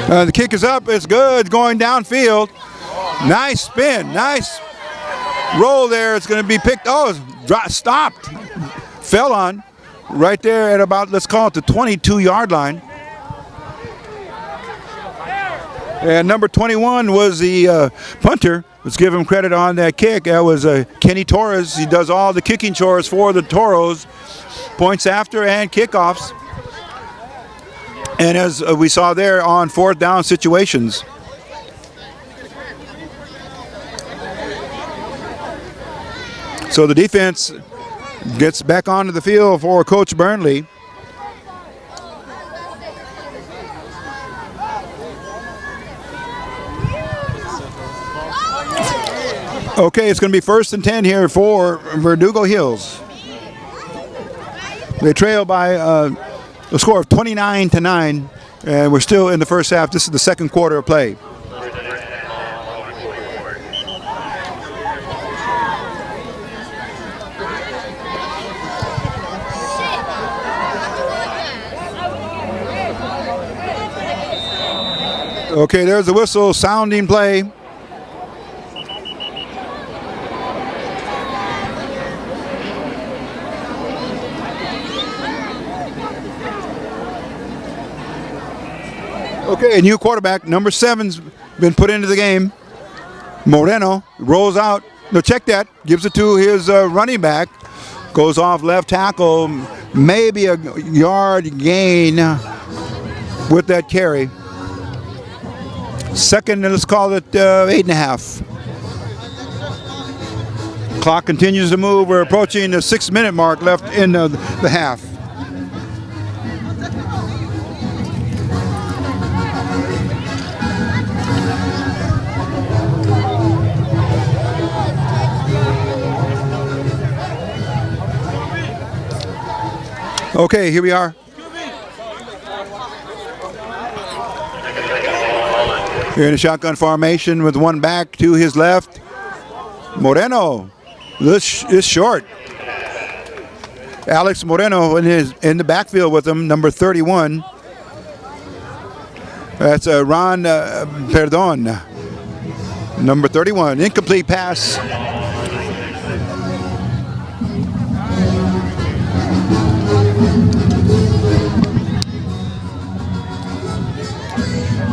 The kick is up. It's good. Going downfield. Nice spin. Nice roll there. It's going to be picked. Oh, it's stopped. Fell on right there at about, let's call it the 22-yard line. And number 21 was the punter. Let's give him credit on that kick. That was Kenny Torres. He does all the kicking chores for the Toros. Points after and kickoffs. And as we saw there on 4th down situations. So the defense gets back onto the field for Coach Burnley. Okay, it's going to be 1st and 10 here for Verdugo Hills. They trail by a score of 29-9, and we're still in the first half. This is the second quarter of play. Okay, there's the whistle sounding play. Okay, a new quarterback, number 7's been put into the game. Moreno rolls out. No, check that. Gives it to his running back. Goes off left tackle. Maybe a yard gain with that carry. Second, let's call it 8.5. Clock continues to move. We're approaching the 6-minute mark left in the half. Okay, here we are. Here in a shotgun formation with one back to his left. Moreno, this is short. Alex Moreno in the backfield with him, number 31. That's Ron Perdon, number 31. Incomplete pass.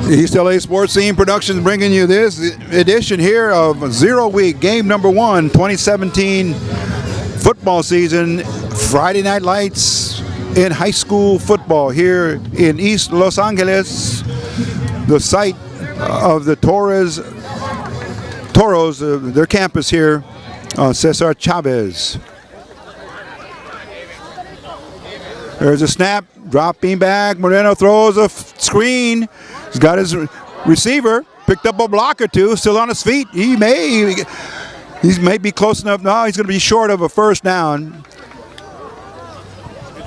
East LA Sports Scene Productions bringing you this edition here of 0 Week, game number 1, 2017 football season. Friday Night Lights in high school football here in East Los Angeles, the site of the Toros, their campus here on Cesar Chavez. There's a snap, dropping back. Moreno throws a screen. He's got his receiver, picked up a block or two, still on his feet. He may be close enough. No, he's going to be short of a first down. He's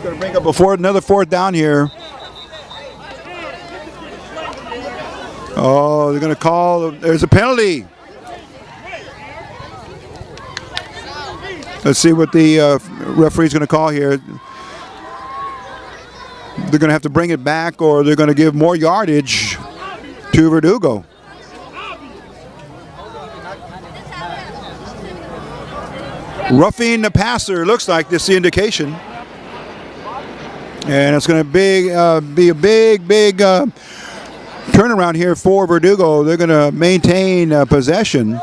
going to bring up another 4th down here. Oh, they're going to call. There's a penalty. Let's see what the referee's going to call here. They're going to have to bring it back, or they're going to give more yardage to Verdugo. Roughing the passer, looks like this is the indication. And it's going to be a big turnaround here for Verdugo. They're going to maintain possession.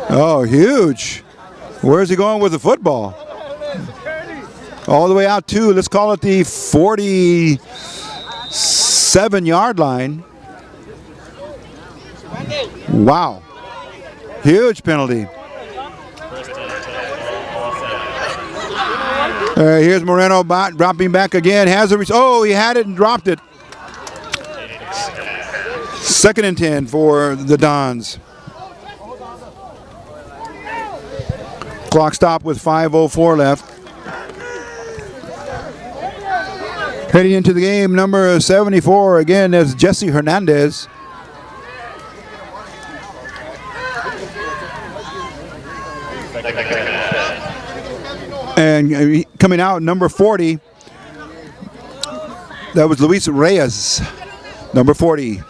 Oh, huge. Where's he going with the football? All the way out to, let's call it the 47-yard line. Wow. Huge penalty. Here's Moreno dropping back again. Has a he had it and dropped it. 2nd and 10 for the Dons. Clock stop with 5:04 left. Heading into the game, number 74 again is Jesse Hernandez. And coming out, number 40, that was Luis Reyes, number 40.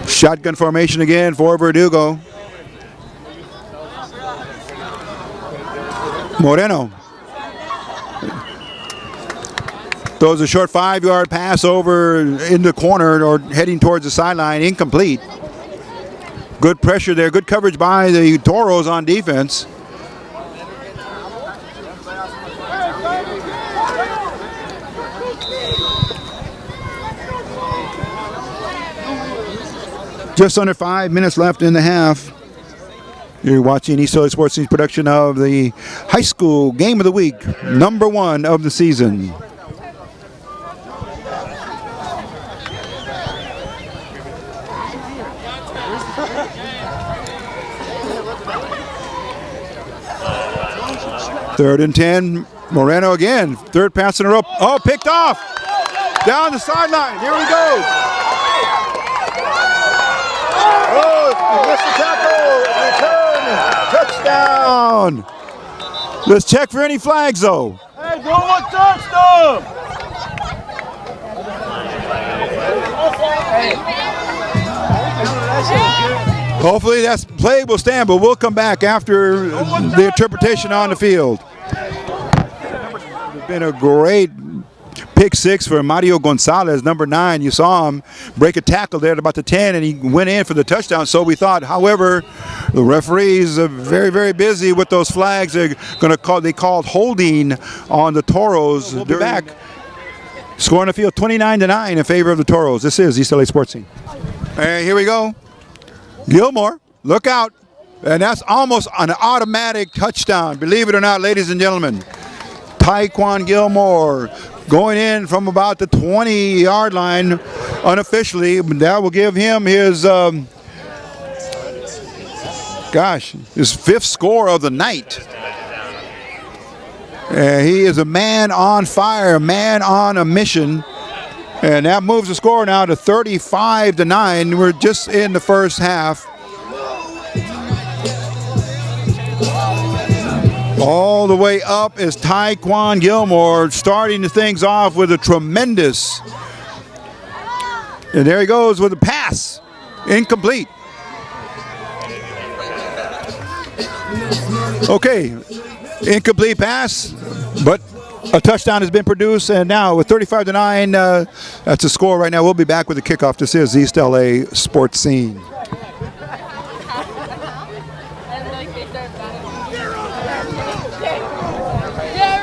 Shotgun formation again for Verdugo. Moreno throws a short 5-yard pass over in the corner or heading towards the sideline, incomplete. Good pressure there, good coverage by the Toros on defense. Just under 5 minutes left in the half. You're watching East LA Sports News production of the high school game of the week, number 1 of the season. Third and 10, Moreno again. Third pass in a row. Oh, picked off. Down the sideline. Here we go. Oh, he missed the tackle. Return. Touchdown. Let's check for any flags, though. Hey, go on touchdown. Hopefully that play will stand, but we'll come back after the interpretation on the field. It's been a great pick 6 for Mario Gonzalez, number 9. You saw him break a tackle there at about the 10, and he went in for the touchdown. So we thought, however, the referees are very, very busy with those flags. They're going to call. They called holding on the Toros. We'll be back. Score on the field 29-9 in favor of the Toros. This is East LA Sports Scene. And here we go. Gilmore, look out. And that's almost an automatic touchdown. Believe it or not, ladies and gentlemen. Taekwon Gilmore going in from about the 20-yard line unofficially. That will give him his, his 5th score of the night. He is a man on fire, a man on a mission. And that moves the score now to 35-9. We're just in the first half. All the way up is Taekwon Gilmore, starting the things off with a tremendous. And there he goes with a pass. Incomplete. Okay, incomplete pass, but a touchdown has been produced, and now with 35-9, that's the score right now. We'll be back with the kickoff. This is East LA Sports Scene.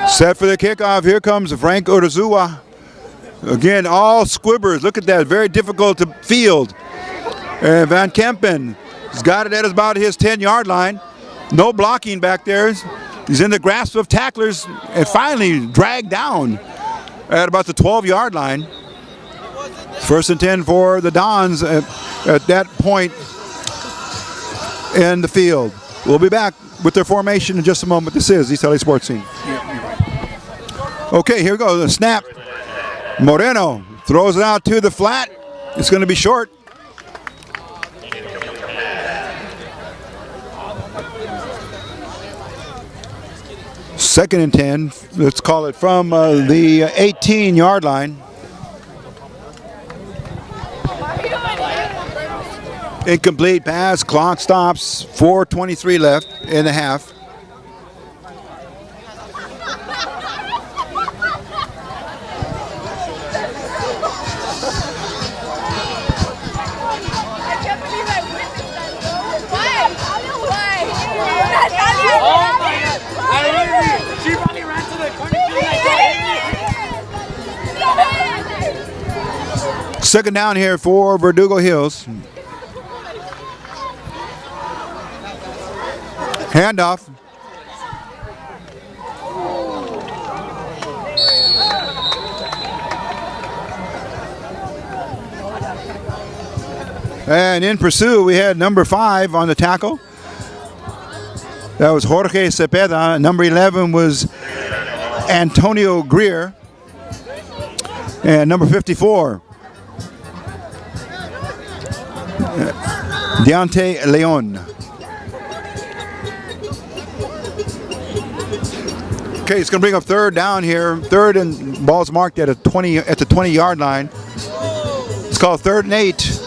Set for the kickoff. Here comes Frank Urzua. Again, all squibbers. Look at that. Very difficult to field. And Van Kempen has got it at about his 10-yard line. No blocking back there. He's in the grasp of tacklers and finally dragged down at about the 12-yard line. 1st and 10 for the Dons at that point in the field. We'll be back with their formation in just a moment. This is East LA Sports Scene. Okay, here we go. The snap. Moreno throws it out to the flat. It's going to be short. Second and 10, let's call it from the 18-yard line. Incomplete pass, clock stops, 4:23 left in the half. Second down here for Verdugo Hills. Handoff. And in pursuit, we had number 5 on the tackle. That was Jorge Cepeda. Number 11 was Antonio Greer. And number 54, Deontay Leon. Okay, it's going to bring up third down here. Third and ball's marked at the 20-yard line. It's called 3rd and 8.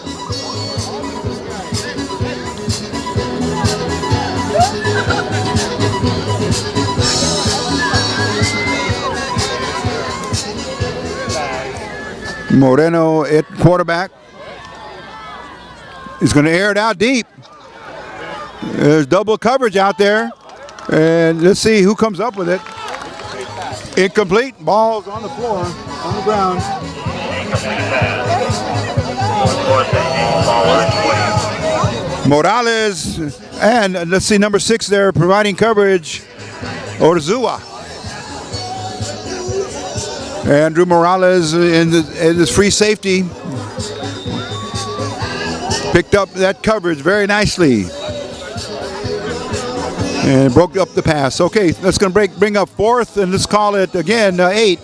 Moreno at quarterback. He's going to air it out deep. There's double coverage out there. And let's see who comes up with it. Incomplete. Ball's on the floor, on the ground. Morales, and let's see, number 6 there providing coverage, Orzua. Andrew Morales in his free safety picked up that coverage very nicely and broke up the pass. Okay, that's going to bring up 4th, and let's call it again 8.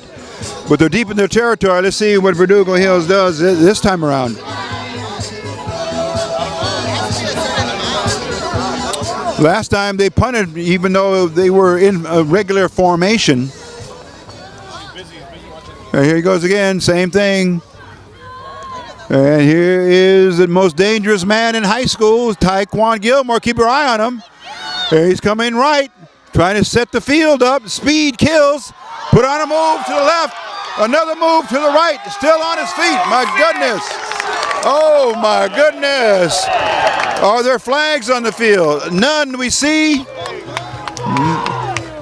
But they're deep in their territory. Let's see what Verdugo Hills does this time around. Last time they punted, even though they were in a regular formation. And here he goes again, same thing. And here is the most dangerous man in high school, Taekwon Gilmore. Keep your eye on him. Here he's coming right, trying to set the field up. Speed kills. Put on a move to the left. Another move to the right. Still on his feet. My goodness. Oh, my goodness. Are there flags on the field? None we see.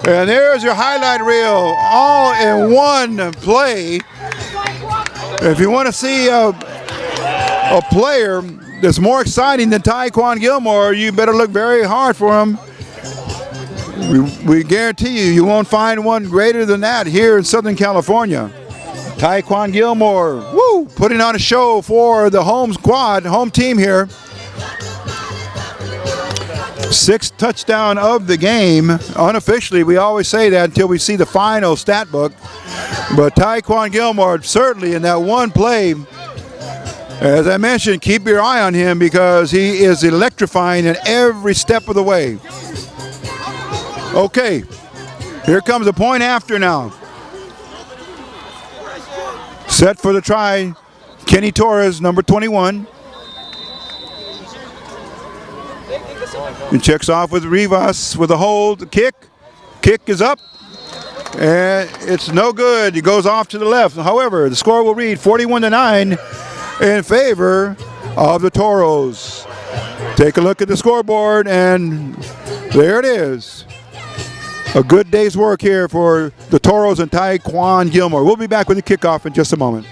And there's your highlight reel, all in one play. If you want to see a player that's more exciting than Taekwon Gilmore, you better look very hard for him. We guarantee you won't find one greater than that here in Southern California. Taekwon Gilmore, woo, putting on a show for the home squad, home team here. 6th touchdown of the game. Unofficially, we always say that until we see the final stat book. But Taekwon Gilmore, certainly in that one play, as I mentioned, keep your eye on him because he is electrifying in every step of the way. Okay, here comes a point after now. Set for the try, Kenny Torres, number 21. He checks off with Rivas with a hold, kick. Kick is up, and it's no good. He goes off to the left. However, the score will read 41-9 in favor of the Toros. Take a look at the scoreboard, and there it is. A good day's work here for the Toros and Taekwon Gilmore. We'll be back with the kickoff in just a moment.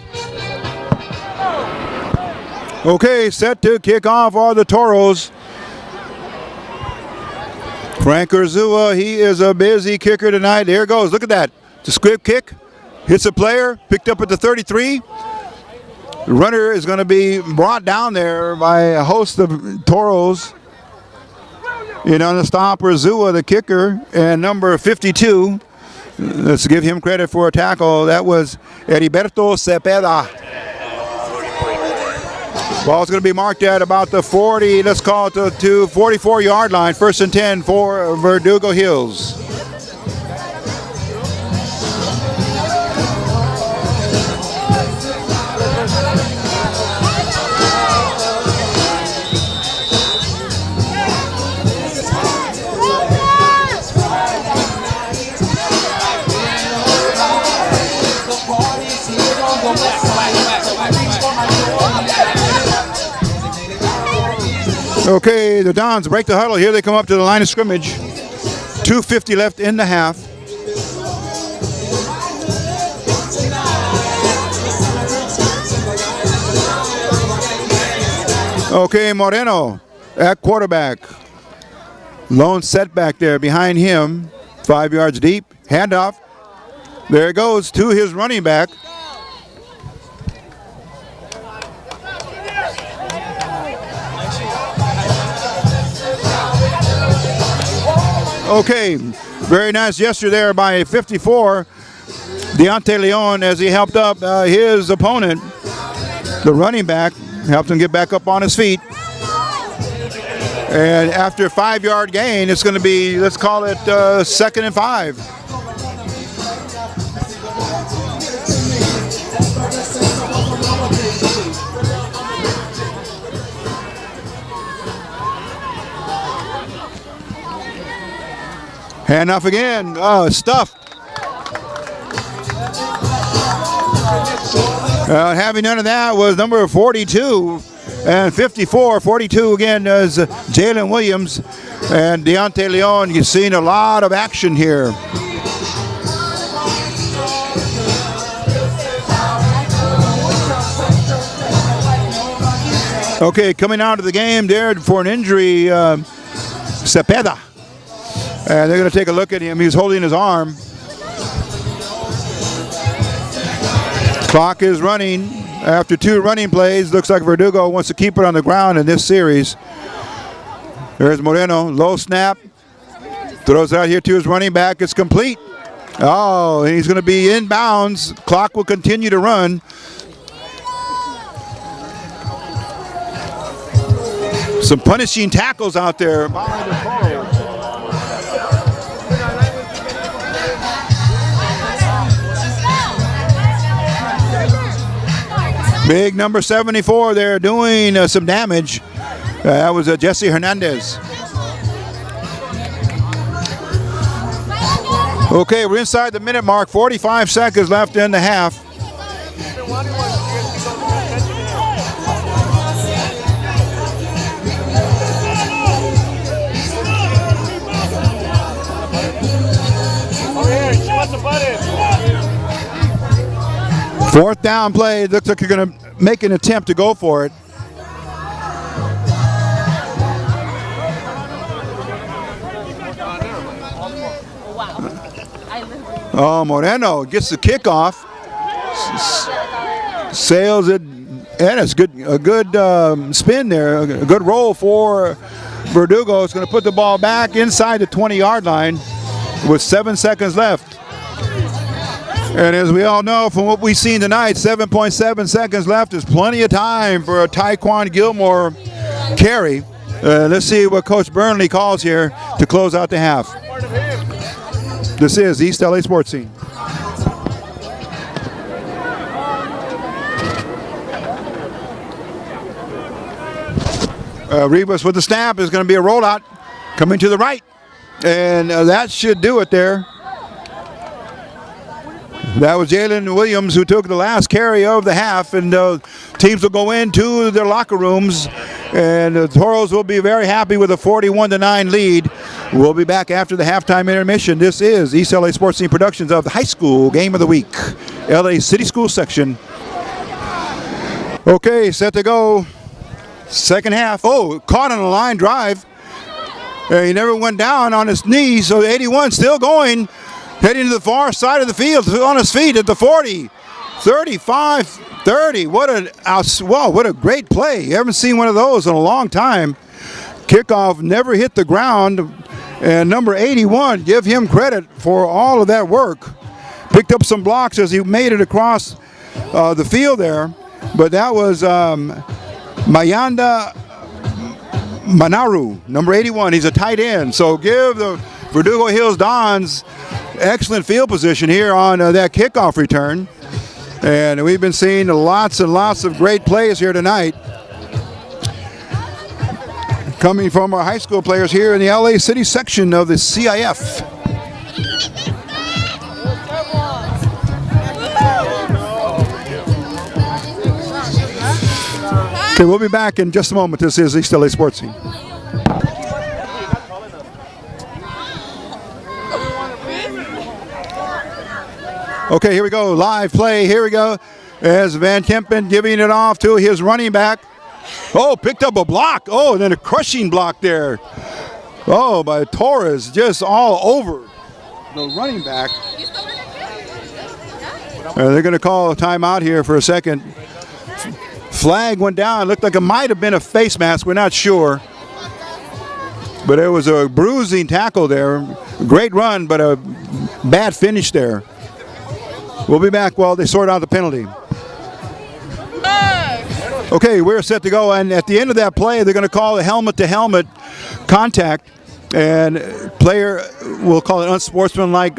Okay, set to kick off are the Toros. Frank Orzua, he is a busy kicker tonight. There it goes. Look at that. The squib kick. Hits a player. Picked up at the 33. The runner is going to be brought down there by a host of Toros. And on the stop, Orzua, the kicker, and number 52. Let's give him credit for a tackle. That was Heriberto Cepeda. Ball's going to be marked at about the 40, let's call it the 44-yard line. 1st and 10 for Verdugo Hills. Okay, the Dons break the huddle. Here they come up to the line of scrimmage. 2:50 left in the half. Okay, Moreno at quarterback. Lone setback there behind him. 5 yards deep. Handoff. There it goes to his running back. Okay, very nice gesture there by 54, Deontay Leon, as he helped up his opponent, the running back, helped him get back up on his feet. And after a 5-yard gain, it's going to be, let's call it 2nd and 5. Handoff again, stuffed. Having none of that was number 42 and 54. 42 again is Jalen Williams, and Deontay Leon. You've seen a lot of action here. Okay, coming out of the game there for an injury, Cepeda. And they're going to take a look at him. He's holding his arm. Clock is running after 2 running plays. Looks like Verdugo wants to keep it on the ground in this series. There's Moreno. Low snap. Throws out here to his running back. It's complete. Oh, he's going to be inbounds. Clock will continue to run. Some punishing tackles out there by the Toros. Big number 74 there doing some damage. That was Jesse Hernandez. Okay, we're inside the minute mark. 45 seconds left in the half. Fourth down play. Looks like you're going to make an attempt to go for it. Oh, Moreno gets the kickoff. Sails it, and it's good. A good spin there. A good roll for Verdugo. It's going to put the ball back inside the 20-yard line with 7 seconds left. And as we all know from what we've seen tonight, 7.7 seconds left is plenty of time for a Taekwon Gilmore carry. Let's see what Coach Burnley calls here to close out the half. This is East LA Sports Scene. Rivas with the snap. Is going to be a rollout coming to the right. And that should do it there. That was Jalen Williams who took the last carry of the half, and teams will go into their locker rooms, and the Toros will be very happy with a 41-9 lead. We'll be back after the halftime intermission. This is East LA Sports Scene Productions of the High School Game of the Week, LA City School section. Okay, set to go. Second half. Oh, caught on a line drive. He never went down on his knees, so 81 still going. Heading to the far side of the field on his feet at the 40, 35, 30. What a great play. You haven't seen one of those in a long time. Kickoff never hit the ground. And number 81, give him credit for all of that work. Picked up some blocks as he made it across the field there. But that was Mayanda Manaru, number 81. He's a tight end. So give the Verdugo Hills Dons excellent field position here on that kickoff return. And we've been seeing lots and lots of great plays here tonight, coming from our high school players here in the LA City section of the CIF. Okay, we'll be back in just a moment. This is East LA Sports Scene. Okay, here we go. Live play. Here we go. As Van Kempen giving it off to his running back. Oh, picked up a block. Oh, and then a crushing block there. Oh, by Torres, just all over the running back. They're going to call a timeout here for a second. Flag went down. Looked like it might have been a face mask. We're not sure. But it was a bruising tackle there. Great run, but a bad finish there. We'll be back while they sort out the penalty. Okay, we're set to go, and at the end of that play, they're going to call a helmet-to-helmet contact, and player will call it unsportsmanlike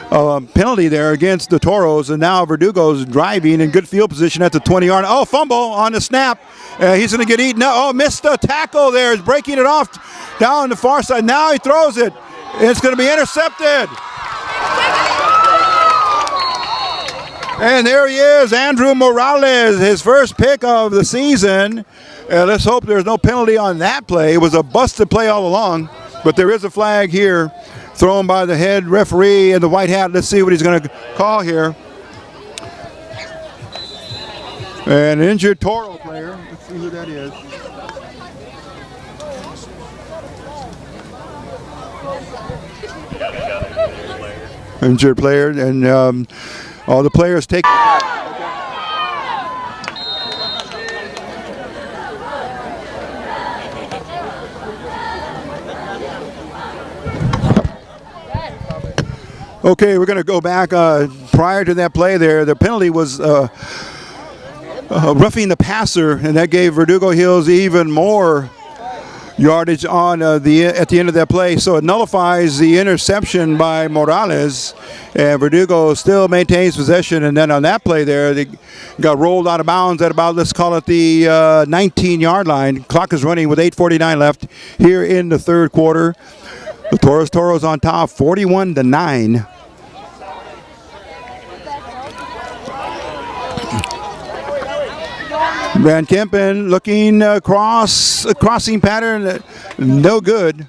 penalty there against the Toros, and now Verdugo's driving in good field position at the 20-yard. Oh, fumble on the snap. He's going to get eaten up. Oh, missed the tackle there. He's breaking it off down the far side. Now he throws it. It's going to be intercepted. And there he is, Andrew Morales, his first pick of the season. And let's hope there's no penalty on that play. It was a busted play all along, but there is a flag here thrown by the head referee in the white hat. Let's see what he's going to call here. An injured Toro player. Let's see who that is. Injured player, and all the players take. Okay, we're going to go back. Prior to that play there, the penalty was roughing the passer, and that gave Verdugo Hills even more yardage on at the end of that play. So it nullifies the interception by Morales, and Verdugo still maintains possession. And then on that play there, they got rolled out of bounds at about, let's call it the 19-yard line. Clock is running with 8:49 left here in the third quarter. The Toros on top, 41-9. Van Kempen looking crossing pattern, no good.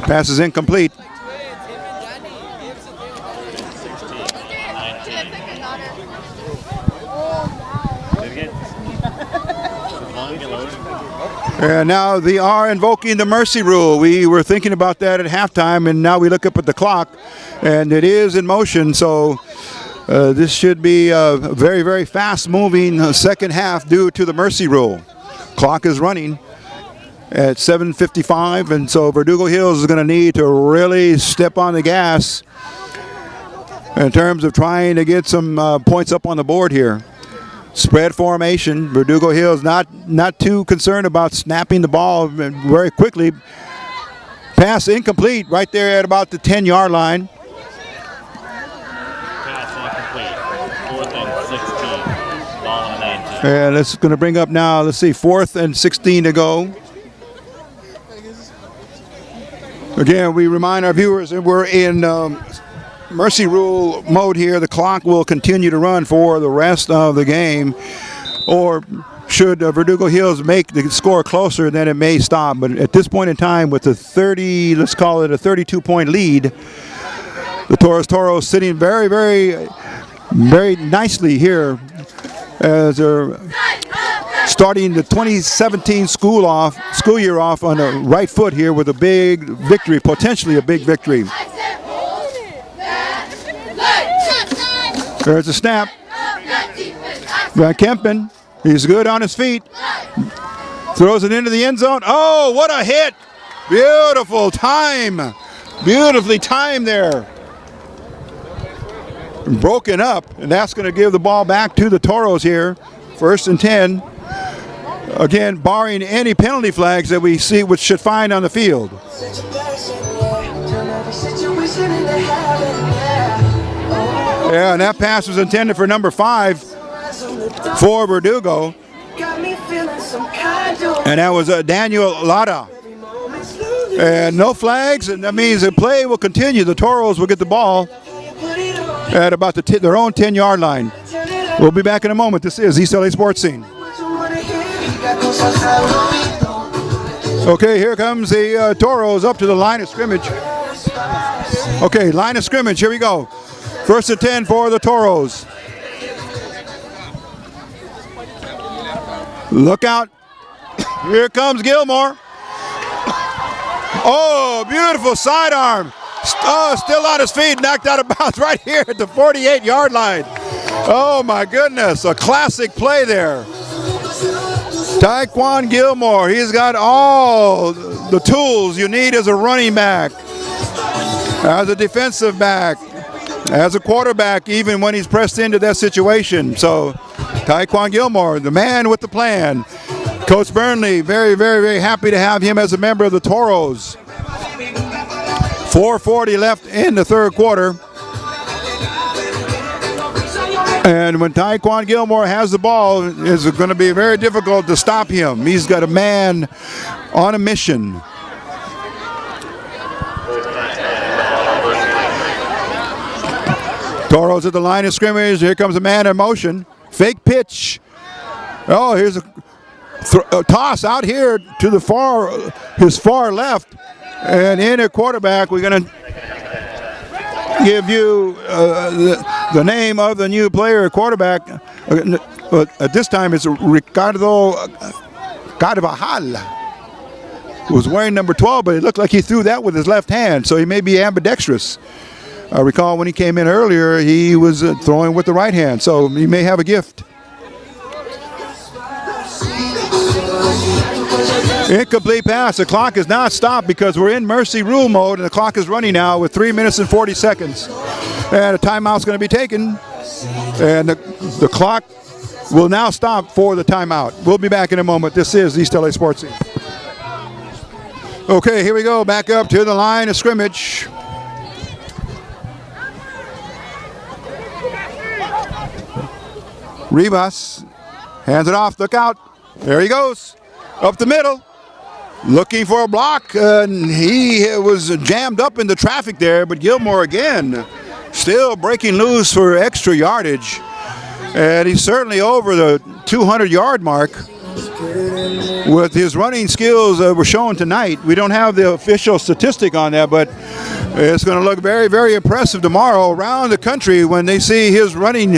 Pass is incomplete. And now they are invoking the mercy rule. We were thinking about that at halftime, and now we look up at the clock, and it is in motion. So this should be a very, very fast-moving second half due to the mercy rule. Clock is running at 7:55, and so Verdugo Hills is going to need to really step on the gas in terms of trying to get some points up on the board here. Spread formation. Verdugo Hills not too concerned about snapping the ball very quickly. Pass incomplete right there at about the 10-yard line. Pass incomplete. 4th and 16. Ball on 19. And it's going to bring up now, let's see, 4th and 16 to go. Again, we remind our viewers that we're in mercy rule mode here. The clock will continue to run for the rest of the game, or should Verdugo Hills make the score closer, then it may stop. But at this point in time, with the 30, let's call it a 32-point lead, the Toros sitting very, very, very nicely here as they're starting the 2017 school year off on the right foot here with a big victory, potentially a big victory. There's a snap. Van Kempen, he's good on his feet. Throws it into the end zone. Oh, what a hit. Beautiful time. Beautifully timed there. Broken up, and that's going to give the ball back to the Toros here. 1st and 10. Again, barring any penalty flags that we see, which should find on the field. Yeah, and that pass was intended for number 5 for Verdugo. And that was Daniel Lara. And no flags, and that means the play will continue. The Toros will get the ball at about their own 10-yard line. We'll be back in a moment. This is East LA Sports Scene. Okay, here comes the Toros up to the line of scrimmage. Okay, line of scrimmage, here we go. First and 10 for the Toros. Look out. Here comes Gilmore. Oh, beautiful sidearm. Oh, still on his feet, knocked out of bounds right here at the 48-yard line. Oh, my goodness. A classic play there. Taekwon Gilmore, he's got all the tools you need as a running back, as a defensive back, as a quarterback, even when he's pressed into that situation. So Taekwon Gilmore, the man with the plan. Coach Burnley, very, very, very happy to have him as a member of the Toros. 4:40 left in the third quarter. And when Taekwon Gilmore has the ball, it's going to be very difficult to stop him. He's got a man on a mission. Toros at the line of scrimmage. Here comes a man in motion. Fake pitch. Oh, here's a toss out here to the his far left. And in at quarterback, we're going to give you the name of the new player at quarterback. At this time, it's Ricardo Carvajal, who was wearing number 12, but it looked like he threw that with his left hand, so he may be ambidextrous. I recall when he came in earlier, he was throwing with the right hand, so he may have a gift. Incomplete pass. The clock is not stopped because we're in mercy rule mode, and the clock is running now with 3 minutes and 40 seconds. And a timeout's going to be taken, and the clock will now stop for the timeout. We'll be back in a moment. This is East LA Sports Scene. Okay, here we go. Back up to the line of scrimmage. Rivas hands it off. Look out. There he goes. Up the middle. Looking for a block. He was jammed up in the traffic there, but Gilmore again still breaking loose for extra yardage. And he's certainly over the 200-yard mark with his running skills that were shown tonight. We don't have the official statistic on that, but it's going to look very, very impressive tomorrow around the country when they see his rushing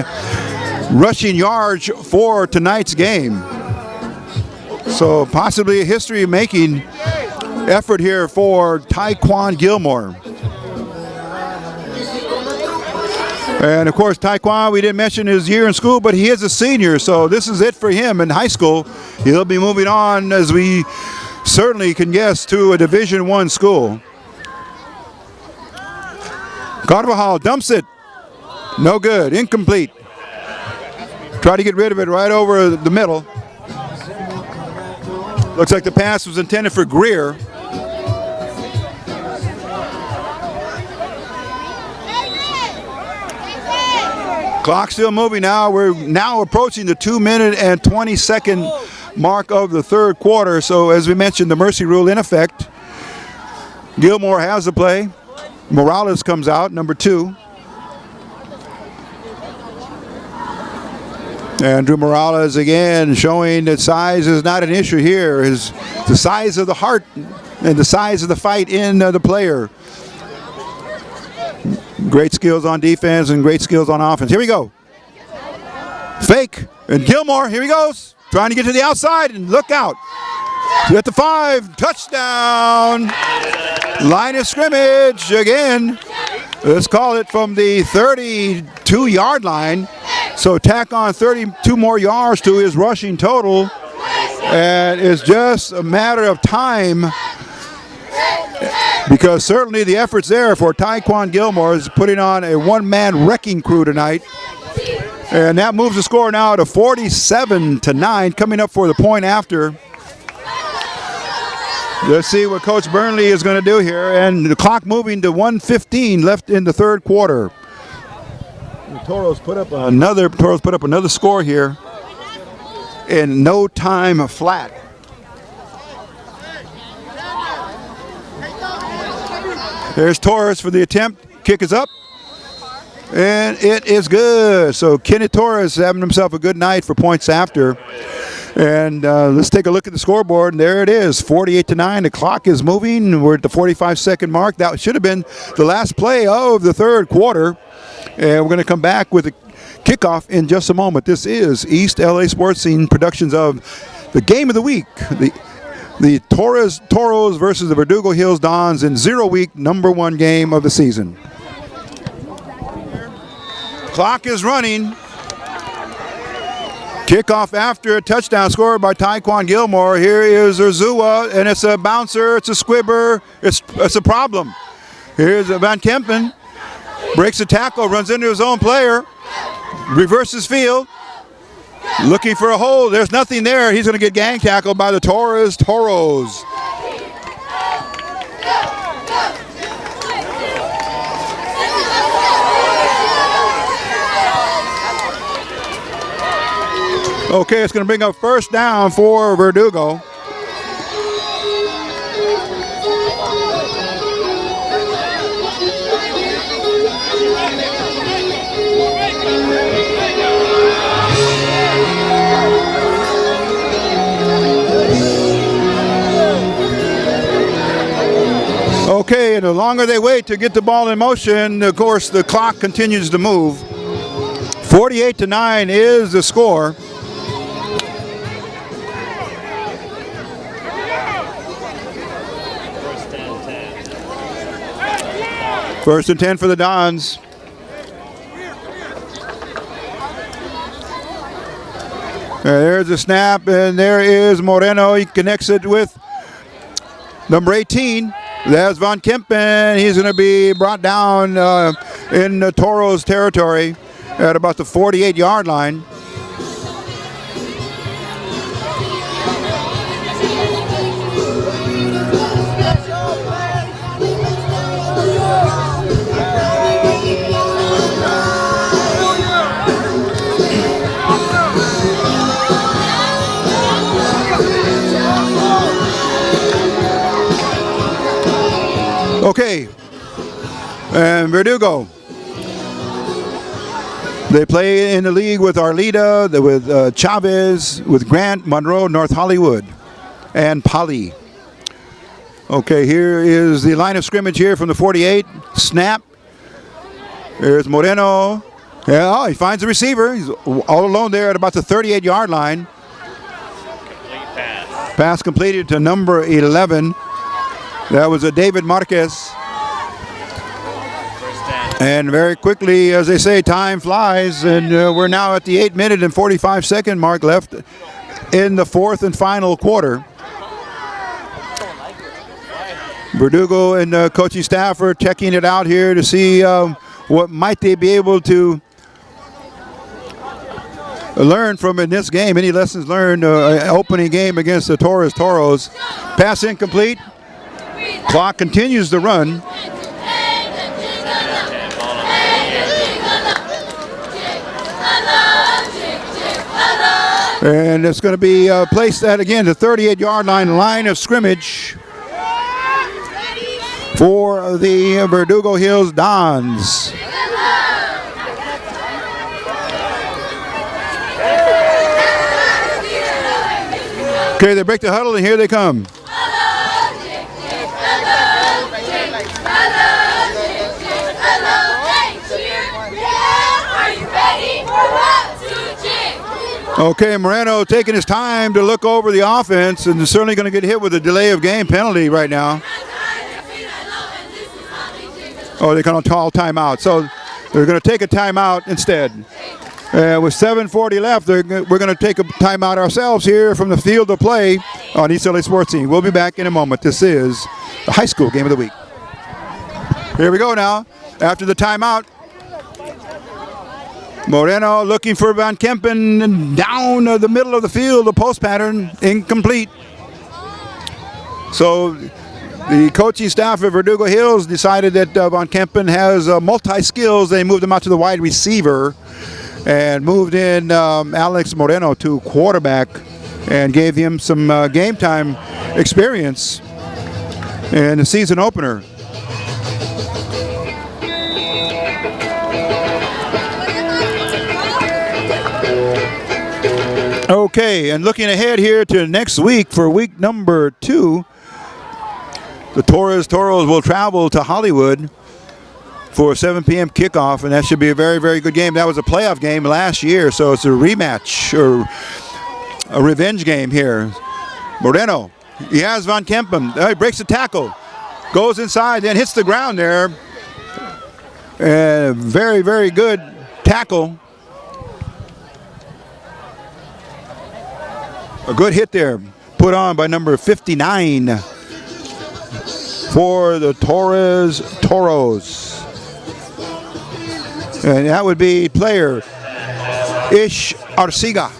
yards for tonight's game. So possibly a history-making effort here for Taekwon Gilmore. And of course, Taekwon, we didn't mention his year in school, but he is a senior, so this is it for him in high school. He'll be moving on, as we certainly can guess, to a Division I school. Carvajal dumps it. No good. Incomplete. Try to get rid of it right over the middle. Looks like the pass was intended for Greer. Clock still moving now. We're now approaching the 2-minute and 20-second mark of the third quarter. So as we mentioned, the mercy rule in effect. Gilmore has the play. Morales comes out, number 2. Andrew Morales again showing that size is not an issue here. The size of the heart and the size of the fight in the player. Great skills on defense and great skills on offense. Here we go. Fake. And Gilmore, here he goes. Trying to get to the outside, and look out. At the 5, touchdown. Line of scrimmage again. Let's call it from the 32-yard line. So tack on 32 more yards to his rushing total. And it's just a matter of time, because certainly the efforts there for Taekwon Gilmore is putting on a one-man wrecking crew tonight. And that moves the score now to 47-9, coming up for the point after. Let's see what Coach Burnley is going to do here. And the clock moving to 1:15 left in the third quarter. The Toros put up another score here in no time flat. There's Torres for the attempt. Kick is up. And it is good. So Kenny Torres having himself a good night for points after. And let's take a look at the scoreboard, and there it is, 48-9. The clock is moving. We're at the 45-second mark. That should have been the last play of the third quarter. And we're going to come back with a kickoff in just a moment. This is East LA Sports Scene productions of the game of the week. The Toros versus the Verdugo Hills Dons in 0-week #1 game of the season. Clock is running. Kickoff after a touchdown scored by Taekwon Gilmore. Here is Urzua, and it's a bouncer, it's a squibber, it's a problem. Here's Van Kempen, breaks a tackle, runs into his own player, reverses field, looking for a hole. There's nothing there. He's going to get gang tackled by the Toros. Okay, it's going to bring up first down for Verdugo. Okay, and the longer they wait to get the ball in motion, of course, the clock continues to move. 48-9 is the score. First and 10 for the Dons. There's a snap, and there is Moreno. He connects it with number 18. That's Van Kempen. He's going to be brought down in the Toros territory at about the 48-yard line. Okay, and Verdugo. They play in the league with Arleta, with Chavez, with Grant, Monroe, North Hollywood, and Poly. Okay, here is the line of scrimmage here from the 48. Snap. There's Moreno. Yeah, he finds the receiver. He's all alone there at about the 38-yard line. Pass completed to number 11. That was a David Marquez. And very quickly, as they say, time flies, and we're now at the 8-minute and 45-second mark left in the fourth and final quarter. Verdugo and the coaching staff are checking it out here to see what might they be able to learn from in this game. Any lessons learned opening game against the Toros. Pass incomplete. Clock continues to run. And it's going to be placed at, again, the 38-yard line of scrimmage for the Verdugo Hills Dons. Okay, they break the huddle, and here they come. Okay, Moreno taking his time to look over the offense, and certainly going to get hit with a delay of game penalty right now. Oh, they're going to call timeout. So they're going to take a timeout instead. With 7:40 left, we're going to take a timeout ourselves here from the field of play on East LA Sports Scene. We'll be back in a moment. This is the high school game of the week. Here we go now. After the timeout, Moreno looking for Van Kempen down the middle of the field, the post pattern, incomplete. So the coaching staff at Verdugo Hills decided that Van Kempen has multi-skills. They moved him out to the wide receiver and moved in Alex Moreno to quarterback and gave him some game time experience in the season opener. Okay, and looking ahead here to next week for week number 2, the Toros will travel to Hollywood for a 7 p.m. kickoff, and that should be a very, very good game. That was a playoff game last year, so it's a rematch or a revenge game here. Moreno, he has Van Kempen. He breaks the tackle, goes inside, then hits the ground there. Very, very good tackle. A good hit there, put on by number 59 for the Toros. And that would be player Ish Arcega.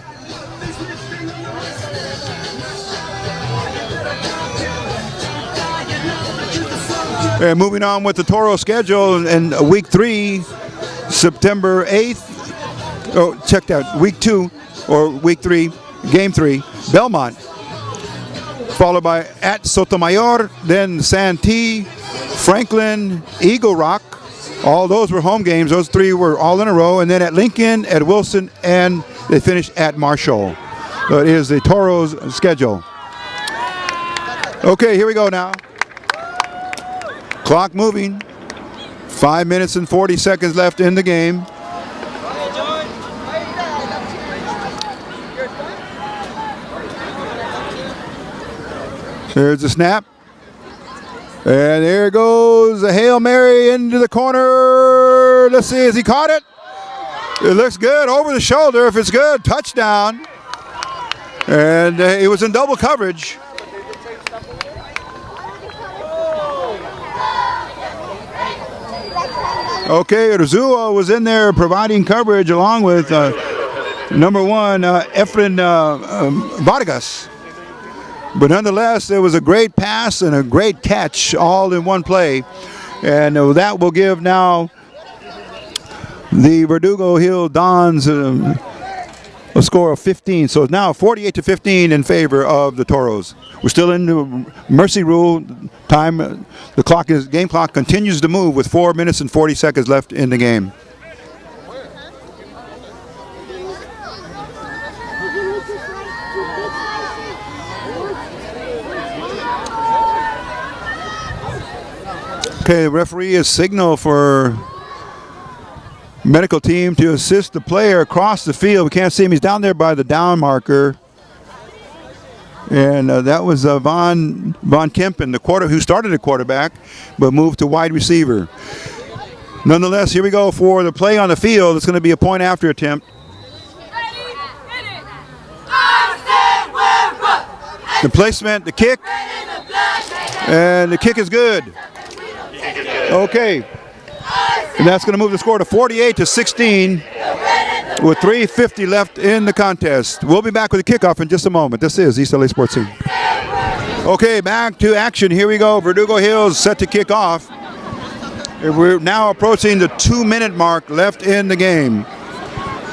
And moving on with the Toro schedule in week 3, September 8th. Oh, check that. Week 2 or week 3, game 3, Belmont. Followed by at Sotomayor, then Santee, Franklin, Eagle Rock. All those were home games. Those 3 were all in a row. And then at Lincoln, at Wilson, and they finished at Marshall. So it is the Toros schedule. Okay, here we go now. Clock moving. 5 minutes and 40 seconds left in the game. There's the snap. And there goes a Hail Mary into the corner. Let's see, has he caught it? It looks good, over the shoulder. If it's good, touchdown. And it was in double coverage. Okay, Urzua was in there providing coverage along with number 1, Efren Vargas. But nonetheless, there was a great pass and a great catch all in one play. And that will give now the Verdugo Hills Dons a score of 15. So it's now 48-15 in favor of the Toros. We're still in the mercy rule time. The game clock continues to move with 4 minutes and 40 seconds left in the game. Okay, the referee has signaled for medical team to assist the player across the field. We can't see him. He's down there by the down marker. And that was Von Kempen, who started at quarterback, but moved to wide receiver. Nonetheless, here we go for the play on the field. It's going to be a point after attempt. The placement, the kick, and the kick is good. Okay, and that's going to move the score to 48-16 with 3:50 left in the contest. We'll be back with the kickoff in just a moment. This is East LA Sports Scene. Okay, back to action. Here we go. Verdugo Hills set to kick off. We're now approaching the 2-minute mark left in the game.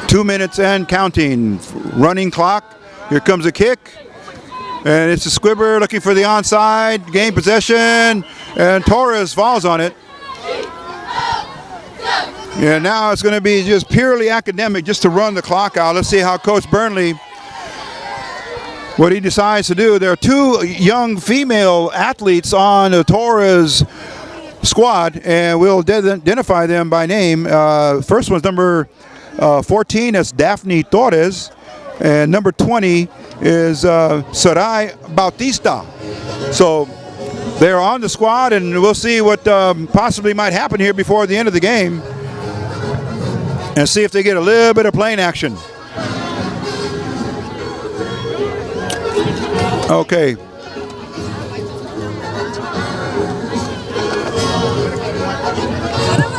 2 minutes and counting. Running clock. Here comes a kick. And it's a squibber looking for the onside. Game possession. And Torres falls on it. Yeah, now it's going to be just purely academic just to run the clock out. Let's see how Coach Burnley, what he decides to do. There are 2 young female athletes on the Torres squad, and we'll identify them by name. First one's number 14, that's Daphne Torres, and number 20 is Sarai Bautista. So they're on the squad, and we'll see what possibly might happen here before the end of the game, and see if they get a little bit of playing action. Okay.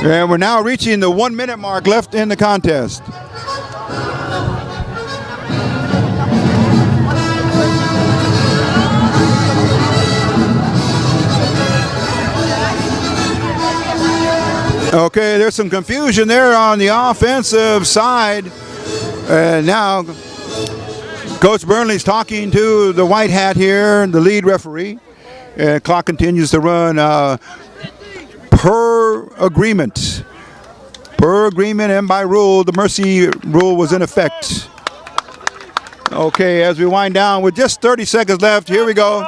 And we're now reaching the 1-minute mark left in the contest. Okay, there's some confusion there on the offensive side. And now Coach Burnley's talking to the white hat here, the lead referee. And clock continues to run per agreement. Per agreement and by rule, the mercy rule was in effect. Okay, as we wind down with just 30 seconds left, here we go.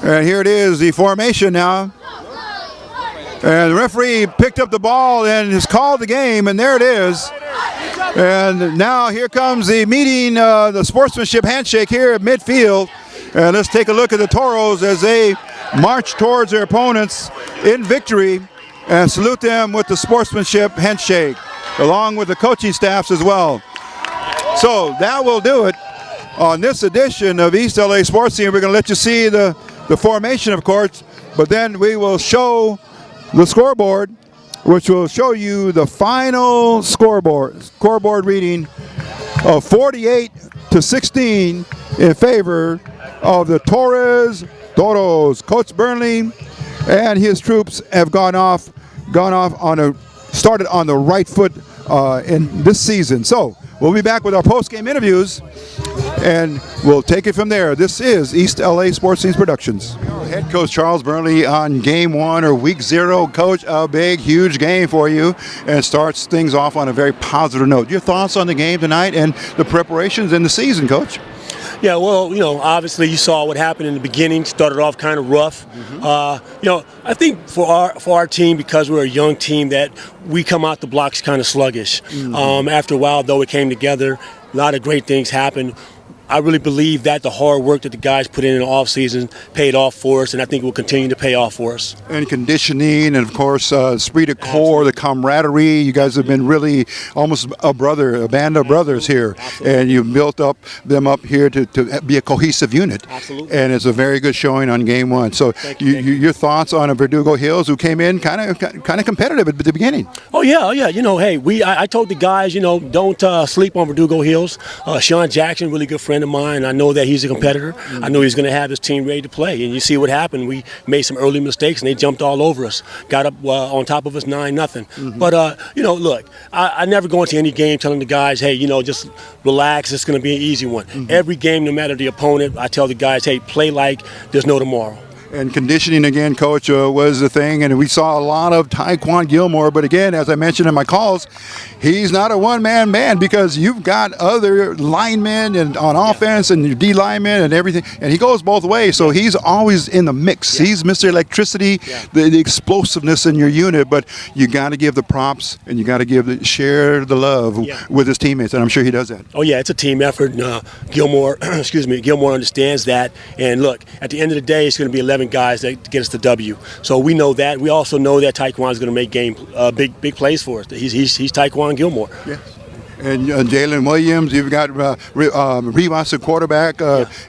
And here it is, the formation now. And the referee picked up the ball and has called the game, and there it is. And now here comes the meeting, the sportsmanship handshake here at midfield. And let's take a look at the Toros as they march towards their opponents in victory and salute them with the sportsmanship handshake, along with the coaching staffs as well. So that will do it on this edition of East LA Sports Scene. We're going to let you see the formation, of course, but then we will show the scoreboard, which will show you the final scoreboard reading of 48-16 in favor of the Toros. Coach Burnley and his troops have started on the right foot in this season. So we'll be back with our post-game interviews, and we'll take it from there. This is East LA Sports Scenes Productions. Head coach Charles Burnley on game 1 or week 0. Coach, a big, huge game for you, and starts things off on a very positive note. Your thoughts on the game tonight and the preparations in the season, Coach? Yeah, well, obviously you saw what happened in the beginning. Started off kind of rough. I think for our team, because we're a young team, that we come out the blocks kind of sluggish. After a while, though, it came together. A lot of great things happened. I really believe that the hard work that the guys put in the offseason paid off for us, and I think will continue to pay off for us. And conditioning, and of course, esprit de corps, the camaraderie. You guys have been really almost a band of brothers here. Absolutely. And you've built them up here to be a cohesive unit. Absolutely. And it's a very good showing on game 1. So your thoughts on a Verdugo Hills who came in kind of competitive at the beginning? Oh yeah. I told the guys, don't sleep on Verdugo Hills. Sean Jackson, really good friend of mine. I know that he's a competitor. I know he's going to have his team ready to play. And you see what happened. We made some early mistakes, and they jumped all over us. Got up on top of us 9-0. But, look, I never go into any game telling the guys, hey, just relax. It's going to be an easy one. Every game, no matter the opponent, I tell the guys, hey, play like there's no tomorrow. And conditioning again, Coach, was the thing, and we saw a lot of Taekwon Gilmore. But again, as I mentioned in my calls, he's not a one-man band, because you've got other linemen and on offense and your D linemen and everything, and he goes both ways. So he's always in the mix. He's Mr. Electricity, the explosiveness in your unit. But you got to give the props, and you got to share the love with his teammates, and I'm sure he does that. Oh yeah, it's a team effort. Gilmore understands that. And look, at the end of the day, it's going to be 11 guys that get us the W. So we know that. We also know that Taekwon is going to make big plays for us. He's Taekwon Gilmore. Yeah. And Jalen Williams, you've got Rivas, the quarterback,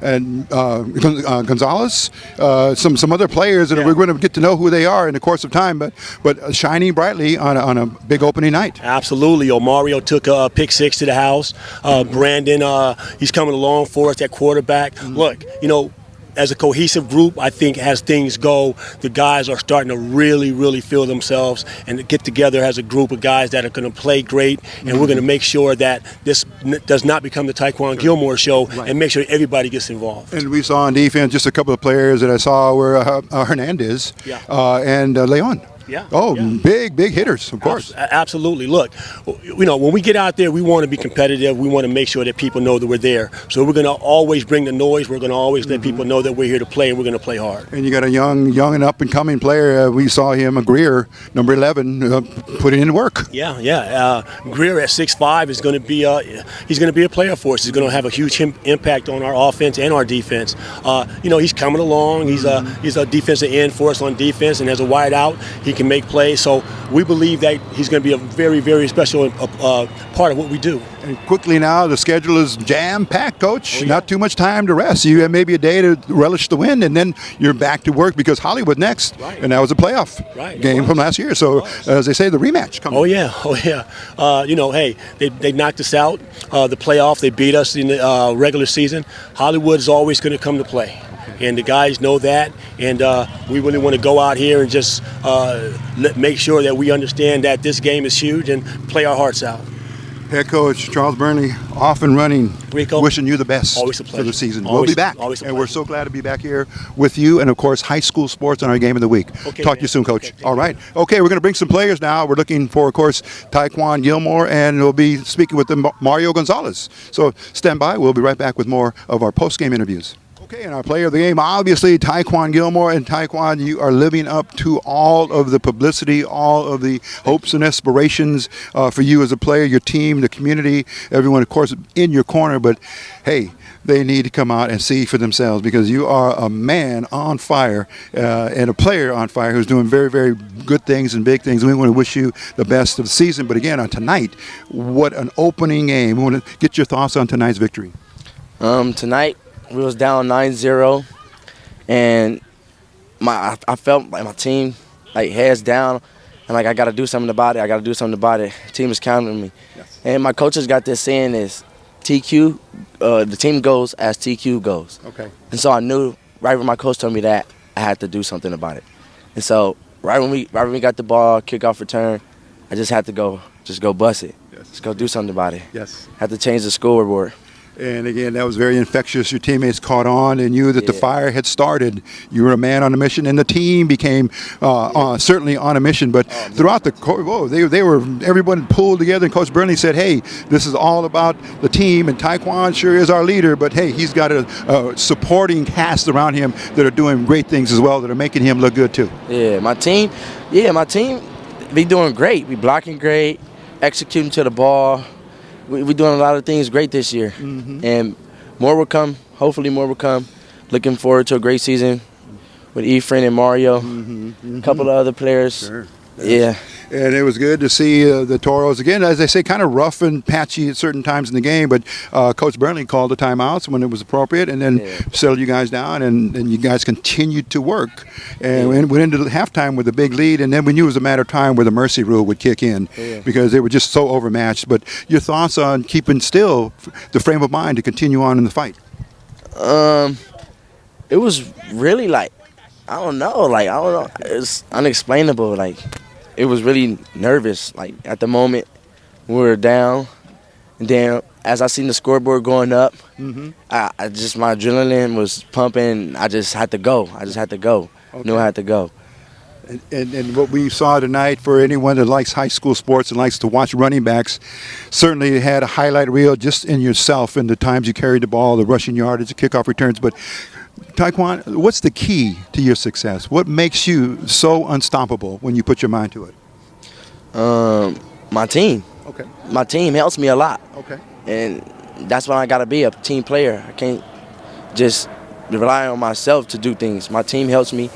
and Gonzalez, some other players that we're going to get to know who they are in the course of time, but shining brightly on a big opening night. Absolutely. Mario took a pick 6 to the house. Brandon, he's coming along for us at quarterback. Look, as a cohesive group, I think as things go, the guys are starting to really, really feel themselves and get together as a group of guys that are going to play great, and we're going to make sure that this does not become the Taekwon Gilmore show, and make sure everybody gets involved. And we saw on defense just a couple of players that I saw were Hernandez and Leon. Big hitters, of course. Absolutely. Look, when we get out there, we want to be competitive. We want to make sure that people know that we're there. So we're going to always bring the noise. We're going to always let people know that we're here to play, and we're going to play hard. And you got a young and up-and-coming player. We saw him, Greer, number 11, putting in work. Greer at 6'5" is going to be he's going to be a player for us. He's going to have a huge impact on our offense and our defense. He's coming along. He's a defensive end for us on defense, and as a wide out, he can make plays. So we believe that he's going to be a very, very special part of what we do. And quickly now, the schedule is jam-packed, Coach. Not too much time to rest. You have maybe a day to relish the win, and then you're back to work, because Hollywood next, and that was a playoff game from last year. So, as they say, the rematch coming. Hey, they knocked us out. The playoff, they beat us in the regular season. Hollywood is always going to come to play. And the guys know that, and we really want to go out here and just make sure that we understand that this game is huge and play our hearts out. Head coach Charles Burnley, off and running. Rico, wishing you the best for the season. We'll be back, and we're so glad to be back here with you, and of course high school sports on our game of the week. Talk to you soon, Coach. All right. Okay, we're going to bring some players now. We're looking for, of course, Taekwon Gilmore, and we'll be speaking with Mario Gonzalez. So stand by. We'll be right back with more of our post-game interviews. Okay, and our player of the game, obviously, Taekwon Gilmore. And Taekwon, you are living up to all of the publicity, all of the hopes and aspirations for you as a player, your team, the community, everyone, of course, in your corner. But, hey, they need to come out and see for themselves because you are a man on fire and a player on fire who's doing very, very good things and big things. We want to wish you the best of the season. But, again, on tonight, what an opening game. We want to get your thoughts on tonight's victory. Tonight, we was down 9-0, and I felt like my team, like, heads down, and, like, I got to do something about it. The team is counting on me. Yes. And my coaches got this saying is, TQ, the team goes as TQ goes. Okay. And so I knew right when my coach told me that, I had to do something about it. And so right when we got the ball, kickoff return, I just had to go bust it. Yes. Just go do something about it. Yes. Had to change the scoreboard. And again, that was very infectious. Your teammates caught on and knew that the fire had started. You were a man on a mission, and the team became certainly on a mission. But throughout the course, everyone pulled together, and Coach Burnley said, hey, this is all about the team, and Taekwon sure is our leader, but hey, he's got a supporting cast around him that are doing great things as well, that are making him look good too. Yeah, my team, be doing great. We blocking great, executing to the ball. We're doing a lot of things great this year, and more will come. Hopefully more will come. Looking forward to a great season with Efrain and Mario, a couple of other players. Sure. Yeah. And it was good to see the Toros, again, as I say, kind of rough and patchy at certain times in the game, but Coach Burnley called the timeouts when it was appropriate and then settled you guys down, and you guys continued to work. And we went into halftime with a big lead, and then we knew it was a matter of time where the mercy rule would kick in because they were just so overmatched. But your thoughts on keeping still the frame of mind to continue on in the fight? It was really I don't know. It's unexplainable. It was really nervous. At the moment, we were down, and then as I seen the scoreboard going up, I just, my adrenaline was pumping. I just had to go. Okay. Knew I had to go. And what we saw tonight, for anyone that likes high school sports and likes to watch running backs, certainly had a highlight reel just in yourself and the times you carried the ball, the rushing yardage, the kickoff returns. But Taekwon, what's the key to your success? What makes you so unstoppable when you put your mind to it? My team. Okay. My team helps me a lot. Okay. And that's why I got to be a team player. I can't just rely on myself to do things. My team helps me,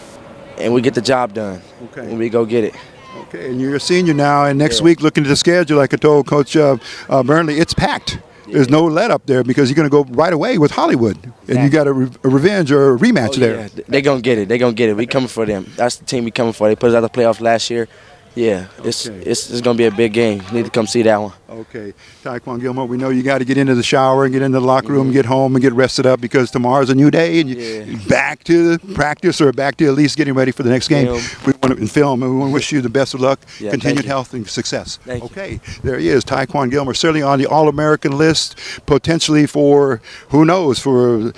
and we get the job done. Okay. And we go get it. Okay, and you're a senior now, and next week, looking at the schedule, like I told Coach Burnley, it's packed. There's no let up there because you're going to go right away with Hollywood. And you got a revenge or a rematch there. Yeah. They're going to get it. We coming for them. That's the team we coming for. They put us out of the playoffs last year. Yeah, it's going to be a big game. You need to come see that one. Okay. Taekwon Gilmore, we know you got to get into the shower and get into the locker room, get home and get rested up because tomorrow's a new day and you're back to practice or back to at least getting ready for the next game. We want to film and we want to wish you the best of luck, continued health and success. Okay. There he is, Taekwon Gilmore, certainly on the All-American list, potentially for, who knows, for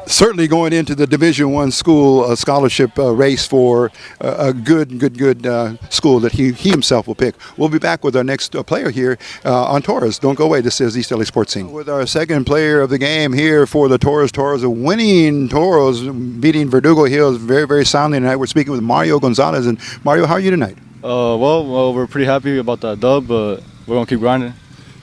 certainly going into the Division I school scholarship race for a good school that he himself will pick. We'll be back with our next player here on Torres. Don't go away. This is East LA Sports Scene. With our second player of the game here for the Torres. Torres, a winning Toros, beating Verdugo Hills very, very soundly tonight. We're speaking with Mario Gonzalez. And Mario, how are you tonight? Well, we're pretty happy about that dub, but we're going to keep grinding.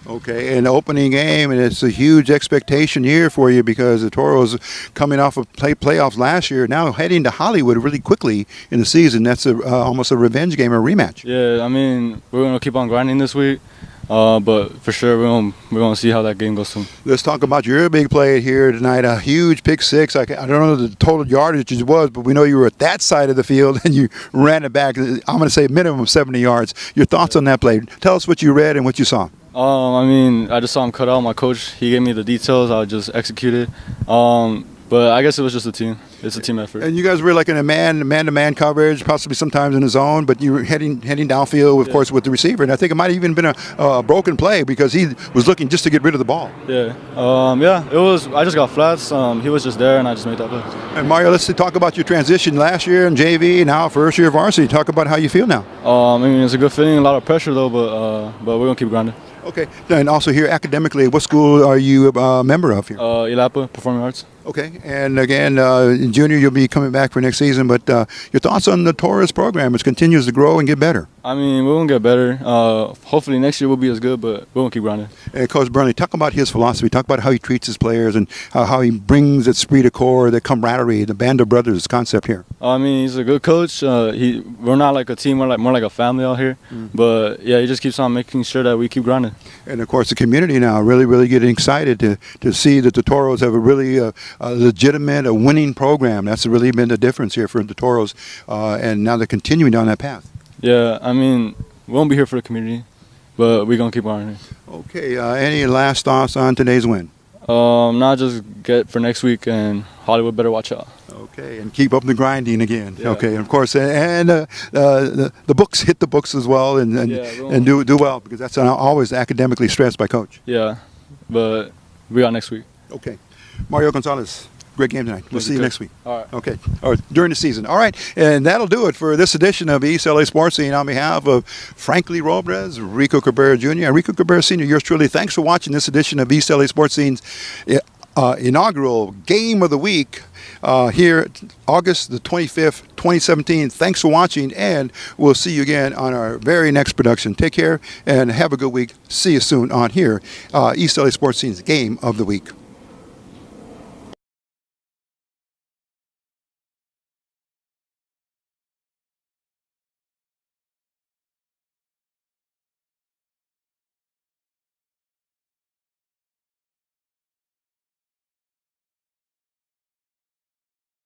Okay, and the opening game, and it's a huge expectation year for you because the Toros coming off of playoffs last year, now heading to Hollywood really quickly in the season. That's almost a revenge game, a rematch. Yeah, I mean, we're going to keep on grinding this week, but for sure we're going to see how that game goes soon. Let's talk about your big play here tonight, a huge pick six. I don't know the total yardage it was, but we know you were at that side of the field and you ran it back, I'm going to say minimum 70 yards. Your thoughts on that play? Tell us what you read and what you saw. I mean, I just saw him cut out. My coach, he gave me the details. I just executed. But I guess it was just a team. It's a team effort. And you guys were like in a man-to-man coverage, possibly sometimes in a zone, but you were heading downfield, of course, with the receiver. And I think it might have even been a broken play because he was looking just to get rid of the ball. Yeah. It was. I just got flats. He was just there, and I just made that play. And Mario, let's talk about your transition last year in JV, now first year varsity. Talk about how you feel now. I mean, it's a good feeling. A lot of pressure though, but we're gonna keep grinding. Okay. And also here academically, what school are you a member of here? Ilapa, Performing Arts. Okay. And again, in junior, you'll be coming back for next season. But your thoughts on the Torres program, which continues to grow and get better? I mean, we won't get better. Hopefully next year we'll be as good, but we won't keep grinding. And Coach Burnley, talk about his philosophy. Talk about how he treats his players and how he brings that esprit de corps, the camaraderie, the band of brothers concept here. I mean, he's a good coach. We're not like a team. We're more like a family out here. But yeah, he just keeps on making sure that we keep grinding. And of course, the community now really getting excited to see that the Toros have a really legitimate, winning program. That's really been the difference here for the Toros, and now they're continuing down that path. Yeah, I mean, we won't be here for the community, but we're gonna keep grinding. Okay. Any last thoughts on today's win? Not just get for next week, and Hollywood better watch out. Okay, and keep up the grinding again. Yeah. Okay, and of course, and the books, hit the books as well, and do well, because that's always academically stressed by coach. Yeah, but we got next week. Okay, Mario Gonzalez, great game tonight. We'll see you next week. All right. Okay, or during the season. All right, and that'll do it for this edition of East LA Sports Scene. On behalf of Franklin Robles, Rico Cabrera Jr., and Rico Cabrera Sr., yours truly, thanks for watching this edition of East LA Sports Scene's inaugural Game of the Week here, August the 25th, 2017. Thanks for watching, and we'll see you again on our very next production. Take care and have a good week. See you soon on here, East LA Sports Scene's Game of the Week.